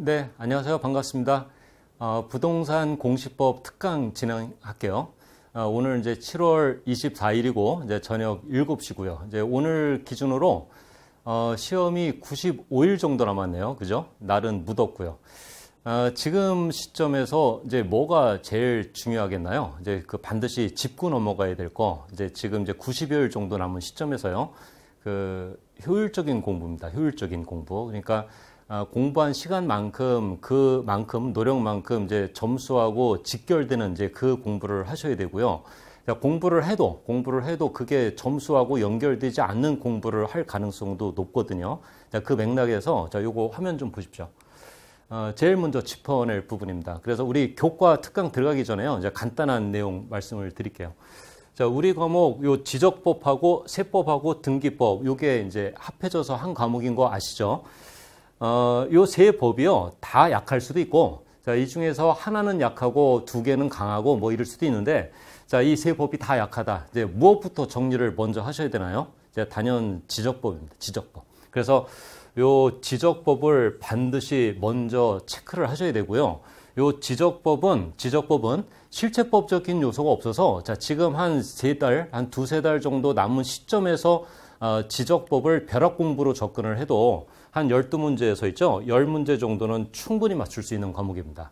네, 안녕하세요. 반갑습니다. 부동산 공시법 특강 진행할게요. 오늘 이제 7월 24일이고, 이제 저녁 7시고요. 이제 오늘 기준으로, 시험이 95일 정도 남았네요. 그죠? 날은 무덥고요. 지금 시점에서 이제 뭐가 제일 중요하겠나요? 이제 그 반드시 짚고 넘어가야 될 거, 이제 지금 이제 90일 정도 남은 시점에서요. 그 효율적인 공부입니다. 효율적인 공부. 그러니까 공부한 시간만큼 그만큼 노력만큼 이제 점수하고 직결되는 이제 그 공부를 하셔야 되고요. 공부를 해도 그게 점수하고 연결되지 않는 공부를 할 가능성도 높거든요. 그 맥락에서 요거 화면 좀 보십시오. 제일 먼저 짚어낼 부분입니다. 그래서 우리 교과 특강 들어가기 전에요. 이제 간단한 내용 말씀을 드릴게요. 자, 우리 과목 요 지적법하고 세법하고 등기법 요게 이제 합해져서 한 과목인 거 아시죠? 요 세 법이요, 다 약할 수도 있고, 자, 이 중에서 하나는 약하고 두 개는 강하고 뭐 이럴 수도 있는데, 자, 이 세 법이 다 약하다. 이제 무엇부터 정리를 먼저 하셔야 되나요? 이제 단연 지적법입니다. 지적법. 그래서 요 지적법을 반드시 먼저 체크를 하셔야 되고요. 요 지적법은 실체법적인 요소가 없어서, 자, 지금 한 두세 달 정도 남은 시점에서 지적법을 벼락 공부로 접근을 해도 한 12문제에서 있죠. 10문제 정도는 충분히 맞출 수 있는 과목입니다.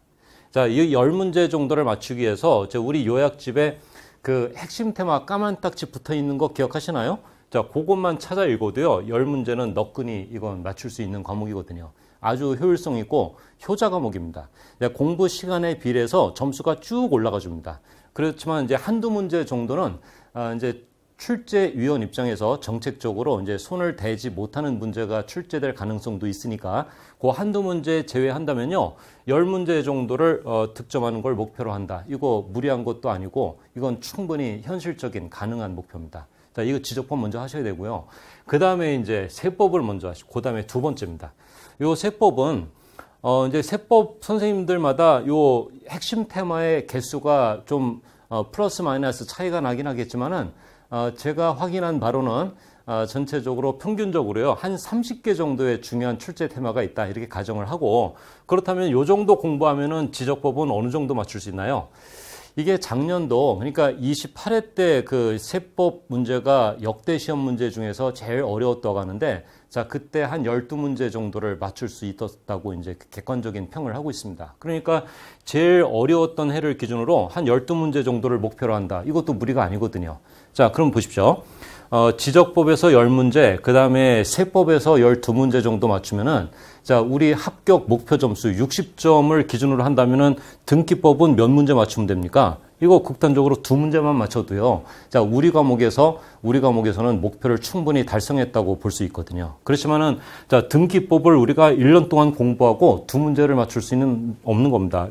자, 이 10문제 정도를 맞추기 위해서 우리 요약집에 그 핵심 테마 까만 딱지 붙어 있는 거 기억하시나요? 자, 그것만 찾아 읽어도요. 10문제는 너끈히 이건 맞출 수 있는 과목이거든요. 아주 효율성 있고 효자 과목입니다. 공부 시간에 비례해서 점수가 쭉 올라가 줍니다. 그렇지만 이제 한두 문제 정도는 이제 출제위원 입장에서 정책적으로 이제 손을 대지 못하는 문제가 출제될 가능성도 있으니까 그 한두 문제 제외한다면요. 10문제 정도를 득점하는 걸 목표로 한다. 이거 무리한 것도 아니고 이건 충분히 현실적인 가능한 목표입니다. 자, 이거 지적법 먼저 하셔야 되고요. 그 다음에 이제 세법을 먼저 하시고, 그 다음에 두 번째입니다. 요 세법은, 이제 세법 선생님들마다 요 핵심 테마의 개수가 좀, 플러스 마이너스 차이가 나긴 하겠지만은, 제가 확인한 바로는, 전체적으로 평균적으로요, 한 30개 정도의 중요한 출제 테마가 있다. 이렇게 가정을 하고, 그렇다면 요 정도 공부하면은 지적법은 어느 정도 맞출 수 있나요? 이게 작년도, 그러니까 28회 때 그 세법 문제가 역대 시험 문제 중에서 제일 어려웠다고 하는데, 자, 그때 한 12문제 정도를 맞출 수 있었다고 이제 객관적인 평을 하고 있습니다. 그러니까 제일 어려웠던 해를 기준으로 한 12문제 정도를 목표로 한다. 이것도 무리가 아니거든요. 자, 그럼 보십시오. 지적법에서 10문제, 그 다음에 세법에서 12문제 정도 맞추면은, 자, 우리 합격 목표 점수 60점을 기준으로 한다면은 등기법은 몇 문제 맞추면 됩니까? 이거 극단적으로 2문제만 맞춰도요. 자, 우리 과목에서는 목표를 충분히 달성했다고 볼 수 있거든요. 그렇지만은, 자, 등기법을 우리가 1년 동안 공부하고 2문제를 맞출 수 없는 겁니다.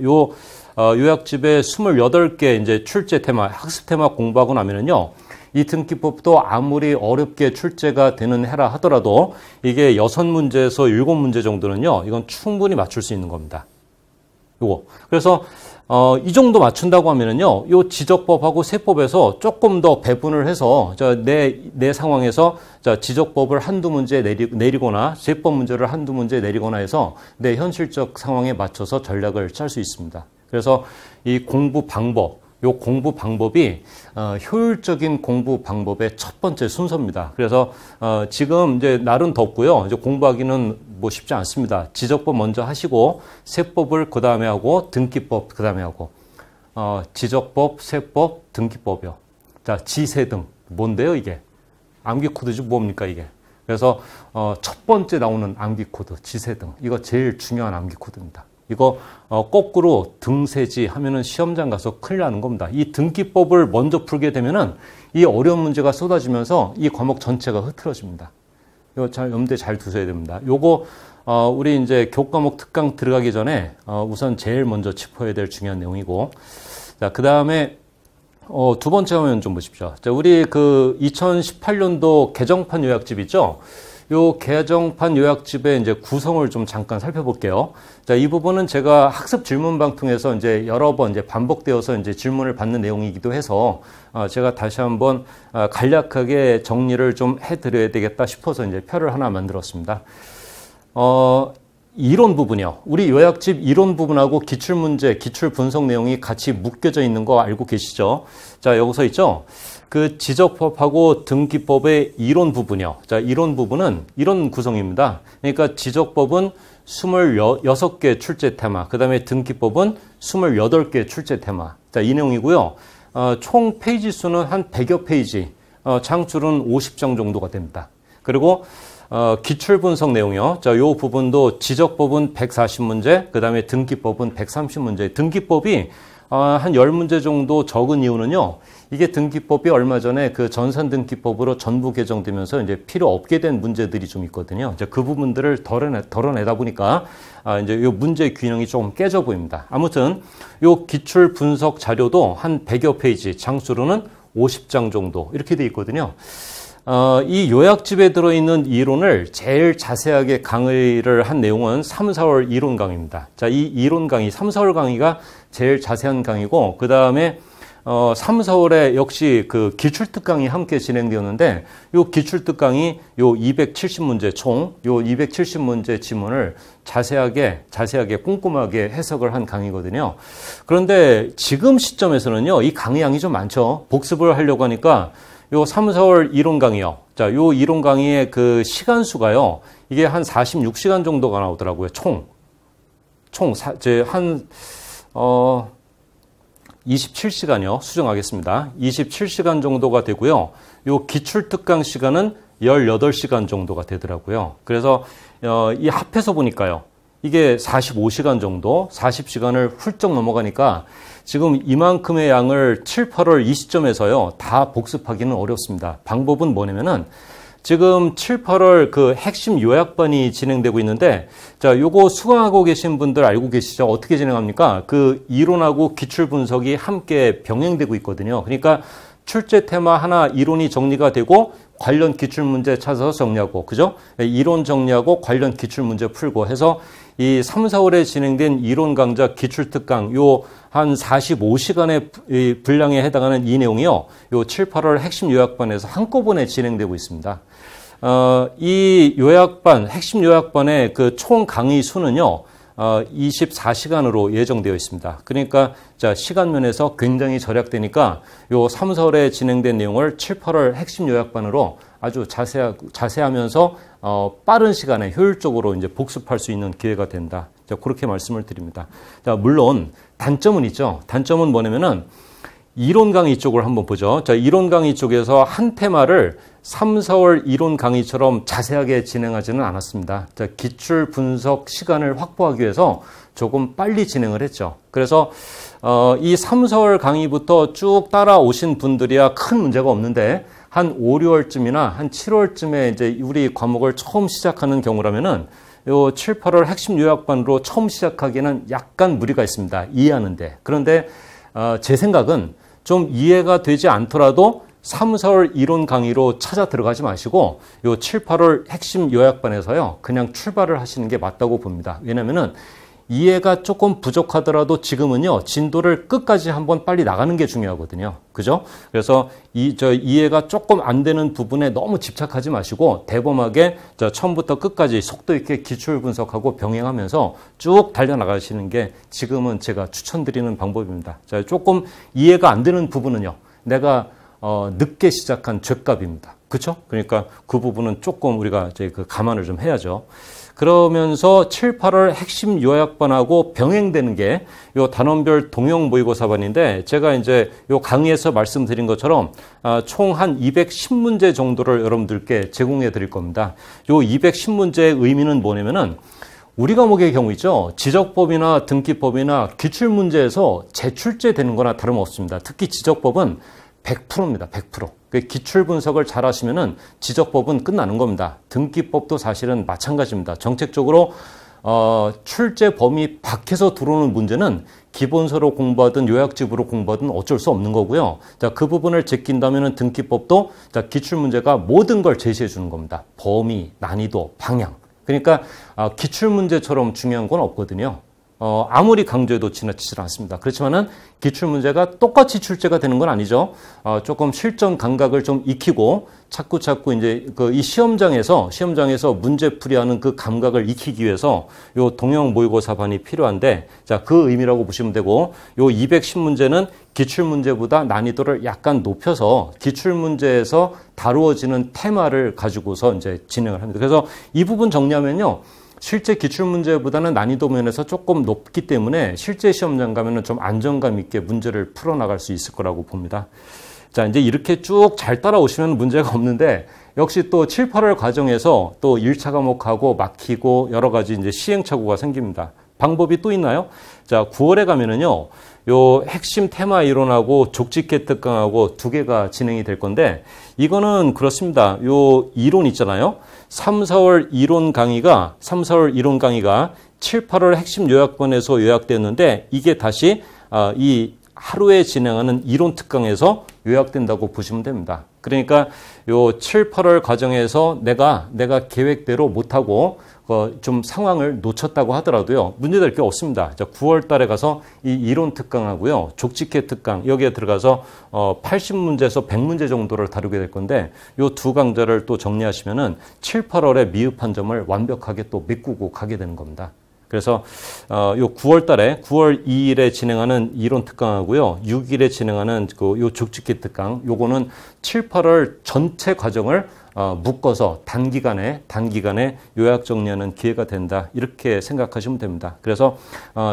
요약집에 28개 이제 출제 테마, 학습 테마 공부하고 나면은요. 이 등기법도 아무리 어렵게 출제가 되는 해라 하더라도 이게 6문제에서 7문제 정도는요, 이건 충분히 맞출 수 있는 겁니다. 요거. 그래서, 이 정도 맞춘다고 하면은요, 요 지적법하고 세법에서 조금 더 배분을 해서, 내 상황에서, 지적법을 한두 문제 내리거나, 세법 문제를 한두 문제 내리거나 해서 내 현실적 상황에 맞춰서 전략을 짤 수 있습니다. 그래서 이 공부 방법이 효율적인 공부 방법의 첫 번째 순서입니다. 그래서 지금 이제 날은 덥고요. 이제 공부하기는 뭐 쉽지 않습니다. 지적법 먼저 하시고 세법을 그 다음에 하고 등기법 그 다음에 하고 지적법, 세법, 등기법이요. 자, 지세등 뭔데요 이게? 암기 코드지 뭡니까 이게? 그래서 첫 번째 나오는 암기 코드 지세등 이거 제일 중요한 암기 코드입니다. 이거 거꾸로 등세지 하면은 시험장 가서 큰일 나는 겁니다. 이 등기법을 먼저 풀게 되면은 이 어려운 문제가 쏟아지면서 이 과목 전체가 흐트러집니다. 이거 잘 염두에 잘 두셔야 됩니다. 요거 우리 이제 교과목 특강 들어가기 전에 우선 제일 먼저 짚어야 될 중요한 내용이고, 자, 그 다음에 두 번째 화면 좀 보십시오. 자, 우리 그 2018년도 개정판 요약집 있죠? 요 개정판 요약집의 이제 구성을 좀 잠깐 살펴볼게요. 자, 이 부분은 제가 학습 질문방 통해서 이제 여러 번 이제 반복되어서 이제 질문을 받는 내용이기도 해서 제가 다시 한번 간략하게 정리를 좀 해드려야 되겠다 싶어서 이제 표를 하나 만들었습니다. 이론 부분이요. 우리 요약집 이론 부분하고 기출문제, 기출 분석 내용이 같이 묶여져 있는 거 알고 계시죠? 자, 여기서 있죠? 그 지적법하고 등기법의 이론 부분이요. 자, 이론 부분은 이런 구성입니다. 그러니까 지적법은 26개 출제 테마, 그 다음에 등기법은 28개 출제 테마. 자, 이 내용이고요. 총 페이지 수는 한 100여 페이지, 장줄은 50장 정도가 됩니다. 그리고 기출 분석 내용이요. 자, 요 부분도 지적법은 140문제, 그 다음에 등기법은 130문제. 등기법이 한 10문제 정도 적은 이유는요. 이게 등기법이 얼마 전에 그 전산 등기법으로 전부 개정되면서 이제 필요 없게 된 문제들이 좀 있거든요. 이제 그 부분들을 덜어내다 보니까 이제 요 문제 균형이 좀 깨져 보입니다. 아무튼 요 기출 분석 자료도 한 100여 페이지, 장수로는 50장 정도 이렇게 돼 있거든요. 이 요약집에 들어있는 이론을 제일 자세하게 강의를 한 내용은 3, 4월 이론 강의입니다. 자, 이 이론 강의, 3, 4월 강의가 제일 자세한 강의고, 그 다음에 3, 4월에 역시 그 기출특강이 함께 진행되었는데, 요 기출특강이 요 270문제 총, 요 270문제 지문을 자세하게 꼼꼼하게 해석을 한 강의거든요. 그런데 지금 시점에서는요, 이 강의량이 좀 많죠. 복습을 하려고 하니까 요 3, 4월 이론 강의요. 자, 요 이론 강의의 그 시간 수가요. 이게 한 46시간 정도가 나오더라고요. 총 27시간이요. 수정하겠습니다. 27시간 정도가 되고요. 요 기출 특강 시간은 18시간 정도가 되더라고요. 그래서 이 합해서 보니까요. 이게 45시간 정도, 40시간을 훌쩍 넘어가니까 지금 이만큼의 양을 7, 8월 이 시점에서요. 다 복습하기는 어렵습니다. 방법은 뭐냐면은 지금 7, 8월 그 핵심 요약반이 진행되고 있는데, 자, 요거 수강하고 계신 분들 알고 계시죠? 어떻게 진행합니까? 그 이론하고 기출 분석이 함께 병행되고 있거든요. 그러니까 출제 테마 하나 이론이 정리가 되고 관련 기출 문제 찾아서 정리하고, 그죠? 이론 정리하고 관련 기출 문제 풀고 해서 이 3, 4월에 진행된 이론 강좌 기출 특강 요 한 45시간의 분량에 해당하는 이 내용이요. 요 7, 8월 핵심 요약반에서 한꺼번에 진행되고 있습니다. 이 요약반, 핵심 요약반의 그 총 강의 수는요. 24시간으로 예정되어 있습니다. 그러니까 자, 시간 면에서 굉장히 절약되니까 요 3, 4월에 진행된 내용을 7, 8월 핵심 요약반으로 아주 자세하면서 빠른 시간에 효율적으로 이제 복습할 수 있는 기회가 된다. 자, 그렇게 말씀을 드립니다. 자, 물론 단점은 있죠. 단점은 뭐냐면은 이론 강의 쪽을 한번 보죠. 자, 이론 강의 쪽에서 한 테마를 3, 4월 이론 강의처럼 자세하게 진행하지는 않았습니다. 자, 기출 분석 시간을 확보하기 위해서 조금 빨리 진행을 했죠. 그래서 이 3, 4월 강의부터 쭉 따라오신 분들이야 큰 문제가 없는데 한 5, 6월쯤이나 한 7월쯤에 이제 우리 과목을 처음 시작하는 경우라면은 요 7, 8월 핵심 요약반으로 처음 시작하기에는 약간 무리가 있습니다. 이해하는데. 그런데 제 생각은 좀 이해가 되지 않더라도 3, 4월 이론 강의로 찾아 들어가지 마시고 요 7, 8월 핵심 요약반에서요. 그냥 출발을 하시는 게 맞다고 봅니다. 왜냐면은 이해가 조금 부족하더라도 지금은요. 진도를 끝까지 한번 빨리 나가는 게 중요하거든요. 그죠? 그래서 이해가 조금 안 되는 부분에 너무 집착하지 마시고 대범하게 처음부터 끝까지 속도 있게 기출 분석하고 병행하면서 쭉 달려나가시는 게 지금은 제가 추천드리는 방법입니다. 자, 조금 이해가 안 되는 부분은요. 내가 늦게 시작한 죗값입니다. 그렇죠? 그러니까 그 부분은 조금 우리가 이제 그 감안을 좀 해야죠. 그러면서 7, 8월 핵심 요약반하고 병행되는 게 요 단원별 동형 모의고사반인데 제가 이제 요 강의에서 말씀드린 것처럼 총 한 210문제 정도를 여러분들께 제공해 드릴 겁니다. 요 210문제의 의미는 뭐냐면은 우리 과목의 경우 있죠. 지적법이나 등기법이나 기출문제에서 재출제되는 거나 다름없습니다. 특히 지적법은 100%입니다. 100%. 기출 분석을 잘 하시면은 지적법은 끝나는 겁니다. 등기법도 사실은 마찬가지입니다. 정책적으로 출제 범위 밖에서 들어오는 문제는 기본서로 공부하든 요약집으로 공부하든 어쩔 수 없는 거고요. 자, 그 부분을 제낀다면은 등기법도 자, 기출 문제가 모든 걸 제시해 주는 겁니다. 범위, 난이도, 방향. 그러니까 기출 문제처럼 중요한 건 없거든요. 아무리 강조해도 지나치질 않습니다. 그렇지만은 기출문제가 똑같이 출제가 되는 건 아니죠. 조금 실전 감각을 좀 익히고 자꾸 이제 이 시험장에서 문제풀이하는 그 감각을 익히기 위해서 요 동형 모의고사반이 필요한데, 자, 그 의미라고 보시면 되고, 요 210문제는 기출문제보다 난이도를 약간 높여서 기출문제에서 다루어지는 테마를 가지고서 이제 진행을 합니다. 그래서 이 부분 정리하면요, 실제 기출문제보다는 난이도 면에서 조금 높기 때문에 실제 시험장 가면은 좀 안정감 있게 문제를 풀어나갈 수 있을 거라고 봅니다. 자, 이제 이렇게 쭉 잘 따라오시면 문제가 없는데, 역시 또 7, 8월 과정에서 또 1차 과목하고 막히고 여러 가지 이제 시행착오가 생깁니다. 방법이 또 있나요? 자, 9월에 가면은요, 요 핵심 테마 이론하고 족집계 특강하고 두 개가 진행이 될 건데, 이거는 그렇습니다. 요 이론 있잖아요. 3, 4월 이론 강의가 7, 8월 핵심 요약본에서 요약됐는데, 이게 다시 이 하루에 진행하는 이론 특강에서 요약된다고 보시면 됩니다. 그러니까 요 7, 8월 과정에서 내가 계획대로 못하고 좀 상황을 놓쳤다고 하더라도요, 문제될 게 없습니다. 9월 달에 가서 이 이론 특강하고요, 족집계 특강, 여기에 들어가서 80문제에서 100문제 정도를 다루게 될 건데, 요 두 강좌를 또 정리하시면은 7, 8월에 미흡한 점을 완벽하게 또 메꾸고 가게 되는 겁니다. 그래서 요 9월 달에 9월 2일에 진행하는 이론 특강하고요, 6일에 진행하는 요 족집계 특강, 요거는 7, 8월 전체 과정을 묶어서 단기간에 요약 정리하는 기회가 된다, 이렇게 생각하시면 됩니다. 그래서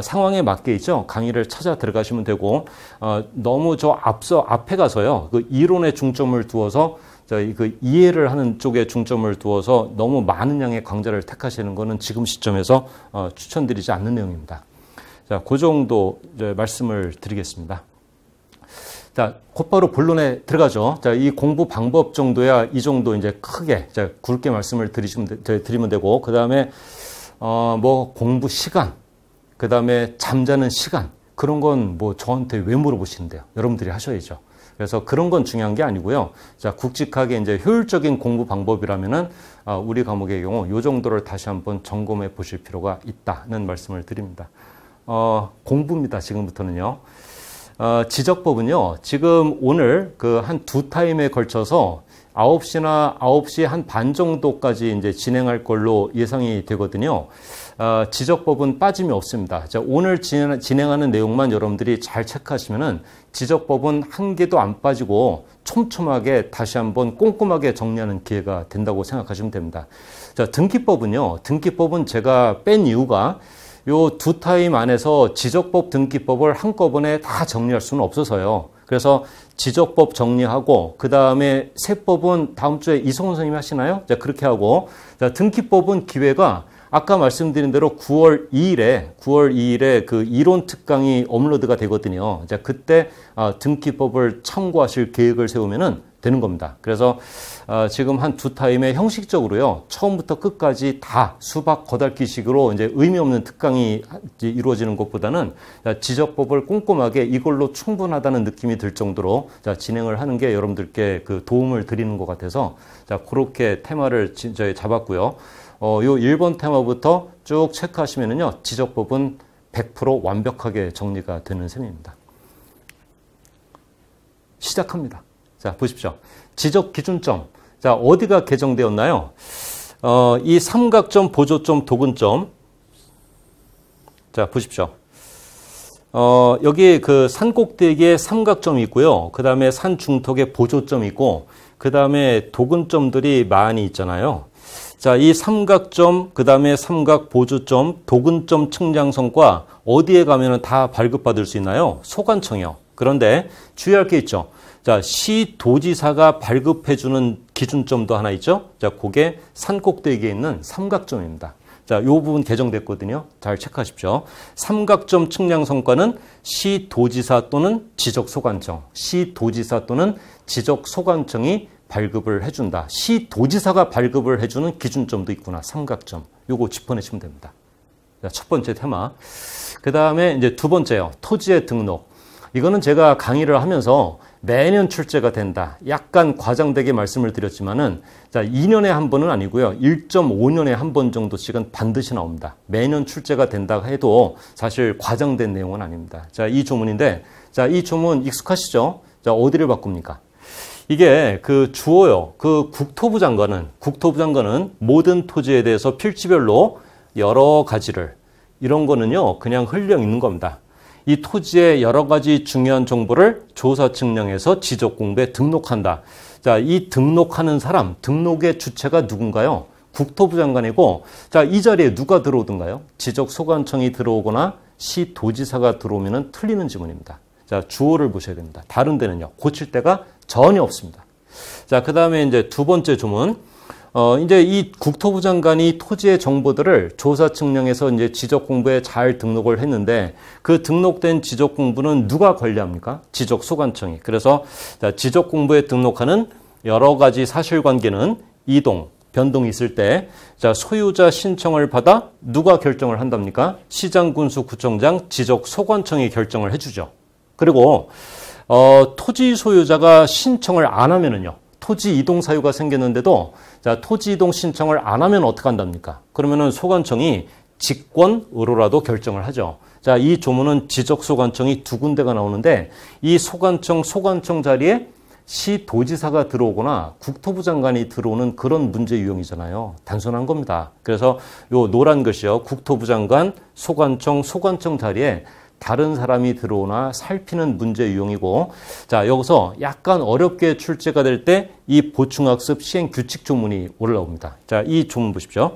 상황에 맞게 있죠, 강의를 찾아 들어가시면 되고, 너무 앞에 가서요, 그 이론에 중점을 두어서 그 이해를 하는 쪽에 중점을 두어서 너무 많은 양의 강좌를 택하시는 것은 지금 시점에서 추천드리지 않는 내용입니다. 자, 그 정도 이제 말씀을 드리겠습니다. 자, 곧바로 본론에 들어가죠. 자, 이 공부 방법 정도야 이 정도 이제 크게 굵게 말씀을 드리면 되고, 그 다음에 뭐 공부 시간, 그 다음에 잠자는 시간, 그런 건 뭐 저한테 왜 물어보시는데요? 여러분들이 하셔야죠. 그래서 그런 건 중요한 게 아니고요. 자, 굵직하게 이제 효율적인 공부 방법이라면은 우리 과목의 경우 요 정도를 다시 한번 점검해 보실 필요가 있다는 말씀을 드립니다. 공부입니다. 지금부터는요. 지적법은요, 지금 오늘 그 한 두 타임에 걸쳐서 9시나 9시 한 반 정도까지 이제 진행할 걸로 예상이 되거든요. 지적법은 빠짐이 없습니다. 자, 오늘 진행하는 내용만 여러분들이 잘 체크하시면은 지적법은 한 개도 안 빠지고 촘촘하게 다시 한번 꼼꼼하게 정리하는 기회가 된다고 생각하시면 됩니다. 자, 등기법은 제가 뺀 이유가 요 두 타임 안에서 지적법, 등기법을 한꺼번에 다 정리할 수는 없어서요. 그래서 지적법 정리하고, 그 다음에 세법은 다음 주에 이성훈 선생님이 하시나요? 자, 그렇게 하고, 자, 등기법은 기회가 아까 말씀드린 대로 9월 2일에 그 이론 특강이 업로드가 되거든요. 자, 그때 등기법을 참고하실 계획을 세우면은 되는 겁니다. 그래서 지금 한 두 타임에 형식적으로요, 처음부터 끝까지 다 수박 겉핥기식으로 이제 의미 없는 특강이 이루어지는 것보다는 지적법을 꼼꼼하게 이걸로 충분하다는 느낌이 들 정도로 진행을 하는 게 여러분들께 그 도움을 드리는 것 같아서, 자, 그렇게 테마를 잡았고요. 요 1번 테마부터 쭉 체크하시면은요, 지적법은 100% 완벽하게 정리가 되는 셈입니다. 시작합니다. 자, 보십시오. 지적 기준점. 자, 어디가 개정되었나요? 이 삼각점, 보조점, 도근점. 자, 보십시오. 여기 그 산 꼭대기에 삼각점이 있고요. 그 다음에 산 중턱에 보조점이 있고, 그 다음에 도근점들이 많이 있잖아요. 자, 이 삼각점, 그 다음에 삼각 보조점, 도근점 측량성과 어디에 가면은 다 발급받을 수 있나요? 소관청이요. 그런데 주의할 게 있죠. 자, 시도지사가 발급해주는 기준점도 하나 있죠. 자, 그게 산 꼭대기에 있는 삼각점입니다. 자, 이 부분 개정됐거든요. 잘 체크하십시오. 삼각점 측량 성과는 시도지사 또는 지적소관청, 시도지사 또는 지적소관청이 발급을 해준다. 시도지사가 발급을 해주는 기준점도 있구나. 삼각점. 요거 짚어내시면 됩니다. 자, 첫 번째 테마. 그 다음에 이제 두 번째요. 토지의 등록. 이거는 제가 강의를 하면서 매년 출제가 된다. 약간 과장되게 말씀을 드렸지만은 자, 2년에 한 번은 아니고요. 1.5년에 한 번 정도씩은 반드시 나옵니다. 매년 출제가 된다 해도 사실 과장된 내용은 아닙니다. 자, 이 조문인데 자, 이 조문 익숙하시죠? 자, 어디를 바꿉니까? 이게 그 주어요. 그 국토부 장관은 모든 토지에 대해서 필지별로 여러 가지를 이런 거는요. 그냥 흘려 있는 겁니다. 이 토지의 여러 가지 중요한 정보를 조사 측량해서 지적 공부에 등록한다. 자, 이 등록하는 사람, 등록의 주체가 누군가요? 국토부 장관이고, 자, 이 자리에 누가 들어오든가요? 지적소관청이 들어오거나 시도지사가 들어오면 틀리는 지문입니다. 자, 주어를 보셔야 됩니다. 다른 데는요, 고칠 데가 전혀 없습니다. 자, 그 다음에 이제 두 번째 조문. 이제 이 국토부 장관이 토지의 정보들을 조사 측량해서 이제 지적 공부에 잘 등록을 했는데 그 등록된 지적 공부는 누가 관리합니까? 지적소관청이. 그래서 지적 공부에 등록하는 여러 가지 사실관계는 이동, 변동이 있을 때 소유자 신청을 받아 누가 결정을 한답니까? 시장, 군수, 구청장, 지적소관청이 결정을 해주죠. 그리고 토지 소유자가 신청을 안 하면은요. 토지 이동 사유가 생겼는데도 자, 토지 이동 신청을 안 하면 어떻게 한답니까? 그러면은 소관청이 직권으로라도 결정을 하죠. 자, 이 조문은 지적소관청이 두 군데가 나오는데 이 소관청 자리에 시도지사가 들어오거나 국토부 장관이 들어오는 그런 문제 유형이잖아요. 단순한 겁니다. 그래서 요 노란 글씨요. 국토부 장관, 소관청 자리에 다른 사람이 들어오나 살피는 문제 유형이고 자 여기서 약간 어렵게 출제가 될 때 이 보충학습 시행 규칙 조문이 올라옵니다. 자, 이 조문 보십시오.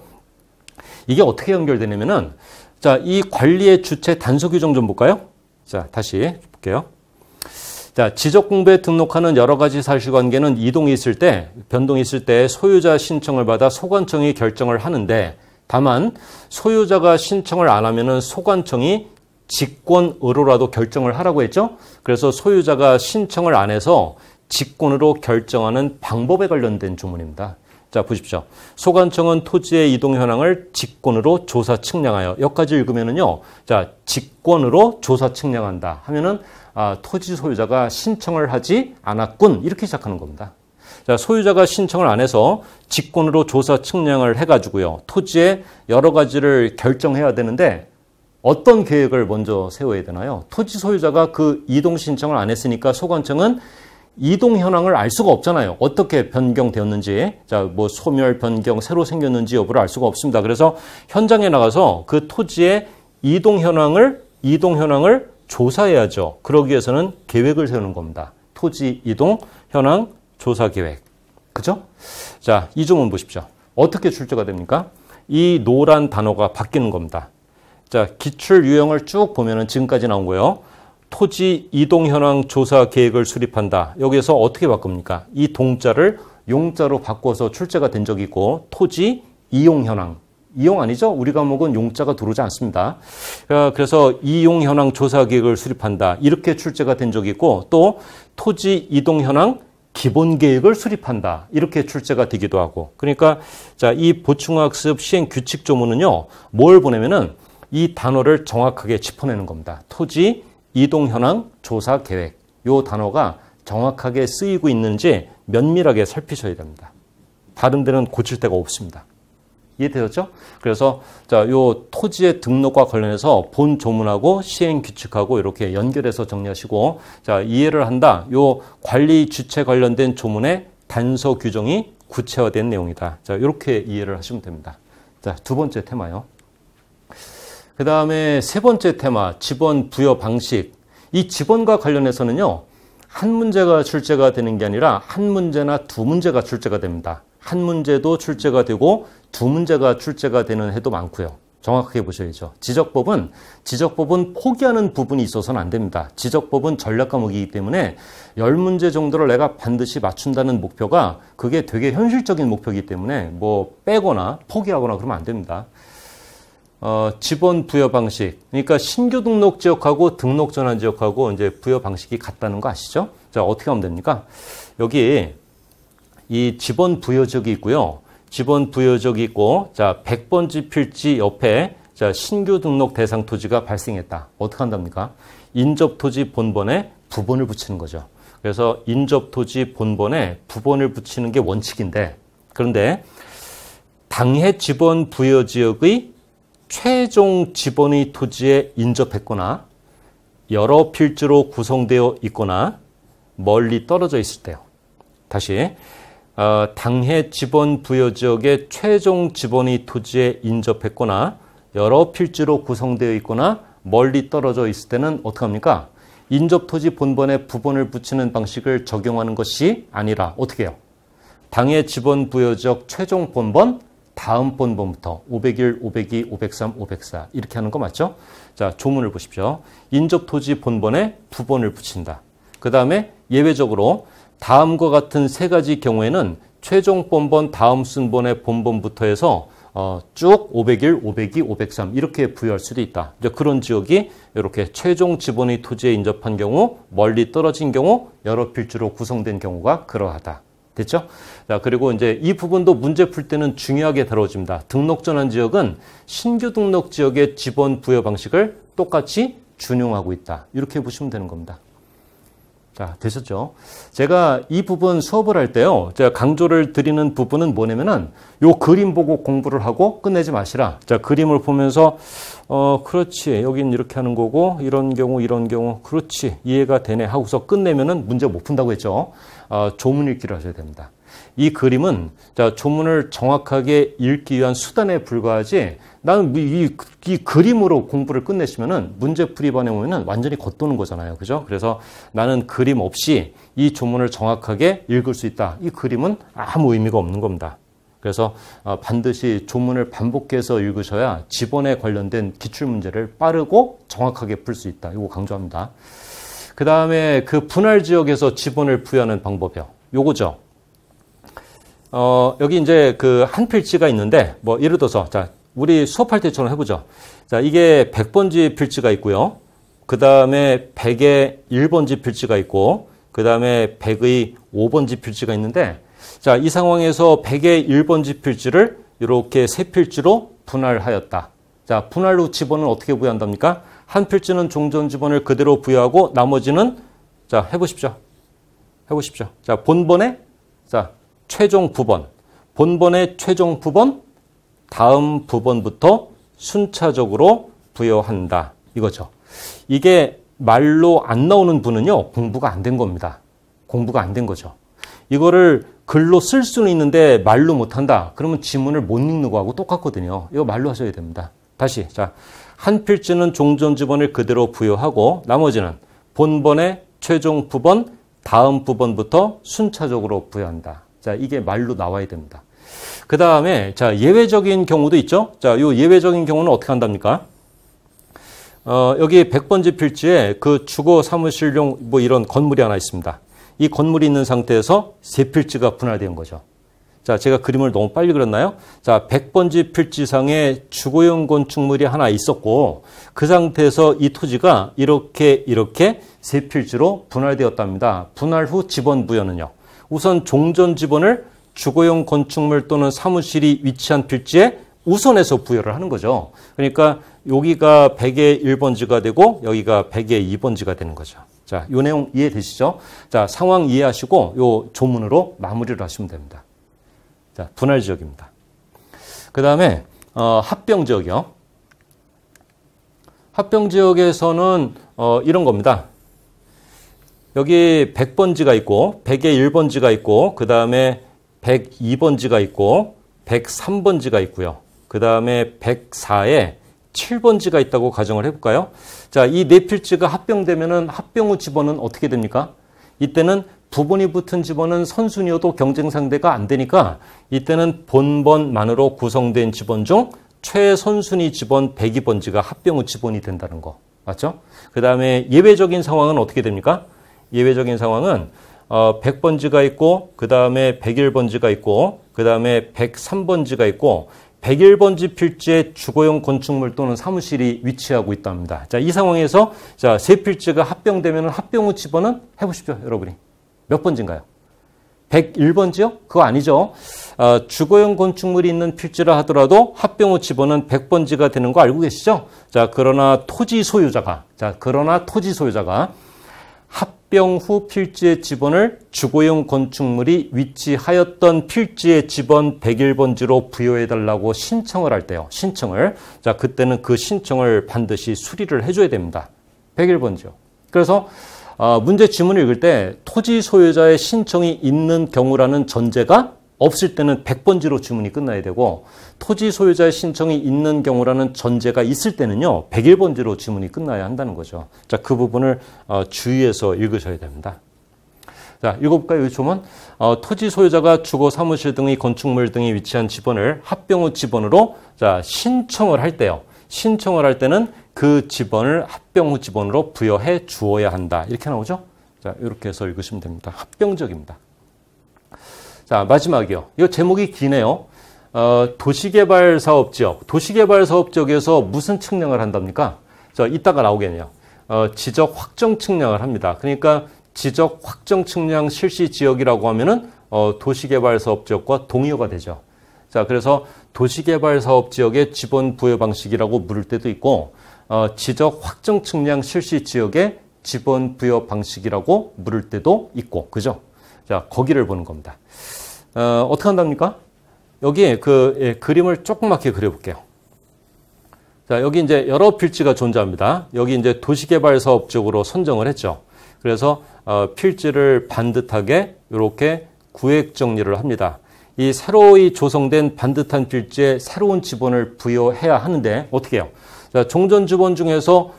이게 어떻게 연결되냐면은 자, 이 관리의 주체 단서 규정 좀 볼까요? 자, 다시 볼게요. 자, 지적 공부에 등록하는 여러 가지 사실관계는 이동이 있을 때, 변동이 있을 때 소유자 신청을 받아 소관청이 결정을 하는데 다만 소유자가 신청을 안 하면은 소관청이 직권으로라도 결정을 하라고 했죠. 그래서 소유자가 신청을 안 해서 직권으로 결정하는 방법에 관련된 조문입니다. 자, 보십시오. 소관청은 토지의 이동 현황을 직권으로 조사 측량하여 여기까지 읽으면은요. 자, 직권으로 조사 측량한다 하면은 토지 소유자가 신청을 하지 않았군 이렇게 시작하는 겁니다. 자, 소유자가 신청을 안 해서 직권으로 조사 측량을 해가지고요. 토지의 여러 가지를 결정해야 되는데 어떤 계획을 먼저 세워야 되나요? 토지 소유자가 그 이동 신청을 안 했으니까 소관청은 이동 현황을 알 수가 없잖아요. 어떻게 변경되었는지, 자, 뭐 소멸, 변경, 새로 생겼는지 여부를 알 수가 없습니다. 그래서 현장에 나가서 그 토지의 이동 현황을 조사해야죠. 그러기 위해서는 계획을 세우는 겁니다. 토지 이동 현황 조사 계획. 그죠? 자, 이 조문 보십시오. 어떻게 출제가 됩니까? 이 노란 단어가 바뀌는 겁니다. 자, 기출 유형을 쭉 보면은 지금까지 나온 거예요. 토지 이동 현황 조사 계획을 수립한다. 여기에서 어떻게 바꿉니까? 이 동자를 용자로 바꿔서 출제가 된 적이 있고 토지 이용 현황. 이용 아니죠? 우리 과목은 용자가 들어오지 않습니다. 그래서 이용 현황 조사 계획을 수립한다. 이렇게 출제가 된 적이 있고 또 토지 이동 현황 기본 계획을 수립한다. 이렇게 출제가 되기도 하고. 그러니까 자, 이 보충학습 시행 규칙 조문은요. 뭘 보내면은 이 단어를 정확하게 짚어내는 겁니다. 토지 이동 현황 조사 계획. 요 단어가 정확하게 쓰이고 있는지 면밀하게 살피셔야 됩니다. 다른 데는 고칠 데가 없습니다. 이해되셨죠? 그래서 자, 요 토지의 등록과 관련해서 본 조문하고 시행 규칙하고 이렇게 연결해서 정리하시고 자, 이해를 한다. 요 관리 주체 관련된 조문의 단서 규정이 구체화된 내용이다. 자, 이렇게 이해를 하시면 됩니다. 자, 두 번째 테마요. 그 다음에 세 번째 테마, 지번 부여 방식. 이 지번과 관련해서는요, 한 문제가 출제가 되는 게 아니라 한 문제나 두 문제가 출제가 됩니다. 한 문제도 출제가 되고 두 문제가 출제가 되는 해도 많고요. 정확하게 보셔야죠. 지적법은 포기하는 부분이 있어서는 안 됩니다. 지적법은 전략 과목이기 때문에 10문제 정도를 내가 반드시 맞춘다는 목표가 그게 되게 현실적인 목표이기 때문에 뭐 빼거나 포기하거나 그러면 안 됩니다. 지번 부여 방식. 그러니까 신규 등록 지역하고 등록 전환 지역하고 이제 부여 방식이 같다는 거 아시죠? 자, 어떻게 하면 됩니까? 여기 이 지번 부여 지역이 있고요. 지번 부여 지역이 있고, 자, 100번지 필지 옆에 자, 신규 등록 대상 토지가 발생했다. 어떻게 한답니까? 인접 토지 본번에 부번을 붙이는 거죠. 그래서 인접토지 본번에 부번을 붙이는 게 원칙인데, 그런데 당해 지번 부여 지역의 최종 지번의 토지에 인접했거나 여러 필지로 구성되어 있거나 멀리 떨어져 있을 때요. 다시 당해 지번 부여 지역의 최종 지번의 토지에 인접했거나 여러 필지로 구성되어 있거나 멀리 떨어져 있을 때는 어떻게 합니까? 인접토지 본번에 부번을 붙이는 방식을 적용하는 것이 아니라 어떻게 해요? 당해 지번 부여 지역 최종 본번 다음 본번부터 501, 502, 503, 504 이렇게 하는 거 맞죠? 자, 조문을 보십시오. 인접토지 본번에 부번을 붙인다. 그 다음에 예외적으로 다음과 같은 세 가지 경우에는 최종 본번 다음 순번의 본번부터 해서 쭉 501, 502, 503 이렇게 부여할 수도 있다. 이제 그런 지역이 이렇게 최종 지번의 토지에 인접한 경우, 멀리 떨어진 경우, 여러 필지로 구성된 경우가 그러하다. 됐죠? 자, 그리고 이제 이 부분도 문제 풀 때는 중요하게 다뤄집니다. 등록 전환 지역은 신규 등록 지역의 지번 부여 방식을 똑같이 준용하고 있다. 이렇게 보시면 되는 겁니다. 자, 되셨죠? 제가 이 부분 수업을 할 때요, 제가 강조를 드리는 부분은 뭐냐면은 요 그림 보고 공부를 하고 끝내지 마시라. 자, 그림을 보면서 그렇지, 여긴 이렇게 하는 거고 이런 경우 그렇지, 이해가 되네 하고서 끝내면은 문제 못 푼다고 했죠. 조문 읽기를 하셔야 됩니다. 이 그림은 자, 조문을 정확하게 읽기 위한 수단에 불과하지, 나는 이 그림으로 공부를 끝내시면은 문제풀이반에 오면은 완전히 겉도는 거잖아요. 그죠? 그래서 나는 그림 없이 이 조문을 정확하게 읽을 수 있다. 이 그림은 아무 의미가 없는 겁니다. 그래서 반드시 조문을 반복해서 읽으셔야 지번에 관련된 기출문제를 빠르고 정확하게 풀 수 있다. 이거 강조합니다. 그 다음에 그 분할 지역에서 지번을 부여하는 방법이요. 요거죠. 여기 이제 그 한 필지가 있는데, 뭐 예를 들어서, 자, 우리 수업할 때처럼 해보죠. 자, 이게 100번지 필지가 있고요. 그 다음에 100의 1번지 필지가 있고, 그 다음에 100의 5번지 필지가 있는데, 자, 이 상황에서 100의 1번지 필지를 이렇게 세 필지로 분할하였다. 자, 분할 후 지번은 어떻게 부여한답니까? 한 필지는 종전 지번을 그대로 부여하고 나머지는, 자, 해보십시오. 자, 본번에, 자, 최종 부번, 본번의 최종 부번, 다음 부번부터 순차적으로 부여한다. 이거죠. 이게 말로 안 나오는 분은요, 공부가 안 된 겁니다. 공부가 안 된 거죠. 이거를 글로 쓸 수는 있는데 말로 못한다. 그러면 지문을 못 읽는 거하고 똑같거든요. 이거 말로 하셔야 됩니다. 다시, 자, 한 필지는 종전 지번을 그대로 부여하고 나머지는 본번의 최종 부번, 다음 부번부터 순차적으로 부여한다. 자, 이게 말로 나와야 됩니다. 그 다음에, 자, 예외적인 경우도 있죠? 자, 요 예외적인 경우는 어떻게 한답니까? 여기 100번지 필지에 그 주거 사무실용 뭐 이런 건물이 하나 있습니다. 이 건물이 있는 상태에서 세 필지가 분할된 거죠. 자, 제가 그림을 너무 빨리 그렸나요? 자, 100번지 필지상에 주거용 건축물이 하나 있었고, 그 상태에서 이 토지가 이렇게 세 필지로 분할되었답니다. 분할 후 지번 부여는요. 우선 종전 지번을 주거용 건축물 또는 사무실이 위치한 필지에 우선해서 부여를 하는 거죠. 그러니까 여기가 100의 1번지가 되고 여기가 100의 2번지가 되는 거죠. 자, 요 내용 이해되시죠? 자, 상황 이해하시고 요 조문으로 마무리를 하시면 됩니다. 자, 분할 지역입니다. 그 다음에 합병 지역이요. 합병 지역에서는 이런 겁니다. 여기 100번지가 있고 100의 1번지가 있고 그 다음에 102번지가 있고 103번지가 있고요. 그 다음에 104에 7번지가 있다고 가정을 해볼까요? 자, 이 네 필지가 합병되면은 합병 후 지번은 어떻게 됩니까? 이때는 부번이 붙은 지번은 선순위여도 경쟁 상대가 안 되니까 이때는 본번만으로 구성된 지번 중 최선순위 지번 102번지가 합병 후 지번이 된다는 거. 맞죠? 그 다음에 예외적인 상황은 어떻게 됩니까? 예외적인 상황은 100번지가 있고 그 다음에 101번지가 있고 그 다음에 103번지가 있고 101번지 필지에 주거용 건축물 또는 사무실이 위치하고 있답니다. 자, 이 상황에서 자, 세 필지가 합병되면 합병 후 지번은 해보십시오, 여러분이. 몇 번지인가요? 101번지요? 그거 아니죠. 주거용 건축물이 있는 필지라 하더라도 합병 후 지번은 100번지가 되는 거 알고 계시죠? 자, 그러나 토지 소유자가 합병 후 필지의 지번을 주거용 건축물이 위치하였던 필지의 지번 101번지로 부여해달라고 신청을 할 때요. 신청을. 자, 그때는 그 신청을 반드시 수리를 해줘야 됩니다. 101번지요. 그래서 문제 지문을 읽을 때 토지 소유자의 신청이 있는 경우라는 전제가 없을 때는 100번지로 지문이 끝나야 되고 토지 소유자의 신청이 있는 경우라는 전제가 있을 때는요 101번지로 지문이 끝나야 한다는 거죠. 자, 그 부분을 주의해서 읽으셔야 됩니다. 자, 읽어볼까요? 이 조문. 토지 소유자가 주거 사무실 등의 건축물 등이 위치한 지번을 합병 후 지번으로 자, 신청을 할 때요. 신청을 할 때는 그 지번을 합병 후 지번으로 부여해 주어야 한다. 이렇게 나오죠? 자, 이렇게 해서 읽으시면 됩니다. 합병적입니다. 자, 마지막이요. 이거 제목이 기네요. 도시개발사업지역. 도시개발사업지역에서 무슨 측량을 한답니까? 자, 이따가 나오겠네요. 지적 확정 측량을 합니다. 그러니까 지적 확정 측량 실시 지역이라고 하면은 도시개발사업지역과 동의어가 되죠. 자, 그래서 도시개발사업지역의 지번 부여 방식이라고 부를 때도 있고, 지적 확정 측량 실시 지역의 지번 부여 방식이라고 부를 때도 있고, 그죠? 자, 거기를 보는 겁니다. 어떻게 한답니까? 여기 그림을 조그맣게 그려볼게요. 자, 여기 이제 여러 필지가 존재합니다. 여기 이제 도시개발사업지역으로 선정을 했죠. 그래서 필지를 반듯하게 이렇게 구획 정리를 합니다. 이 새로이 조성된 반듯한 필지에 새로운 지번을 부여해야 하는데 어떻게 해요? 자, 종전 지번 중에서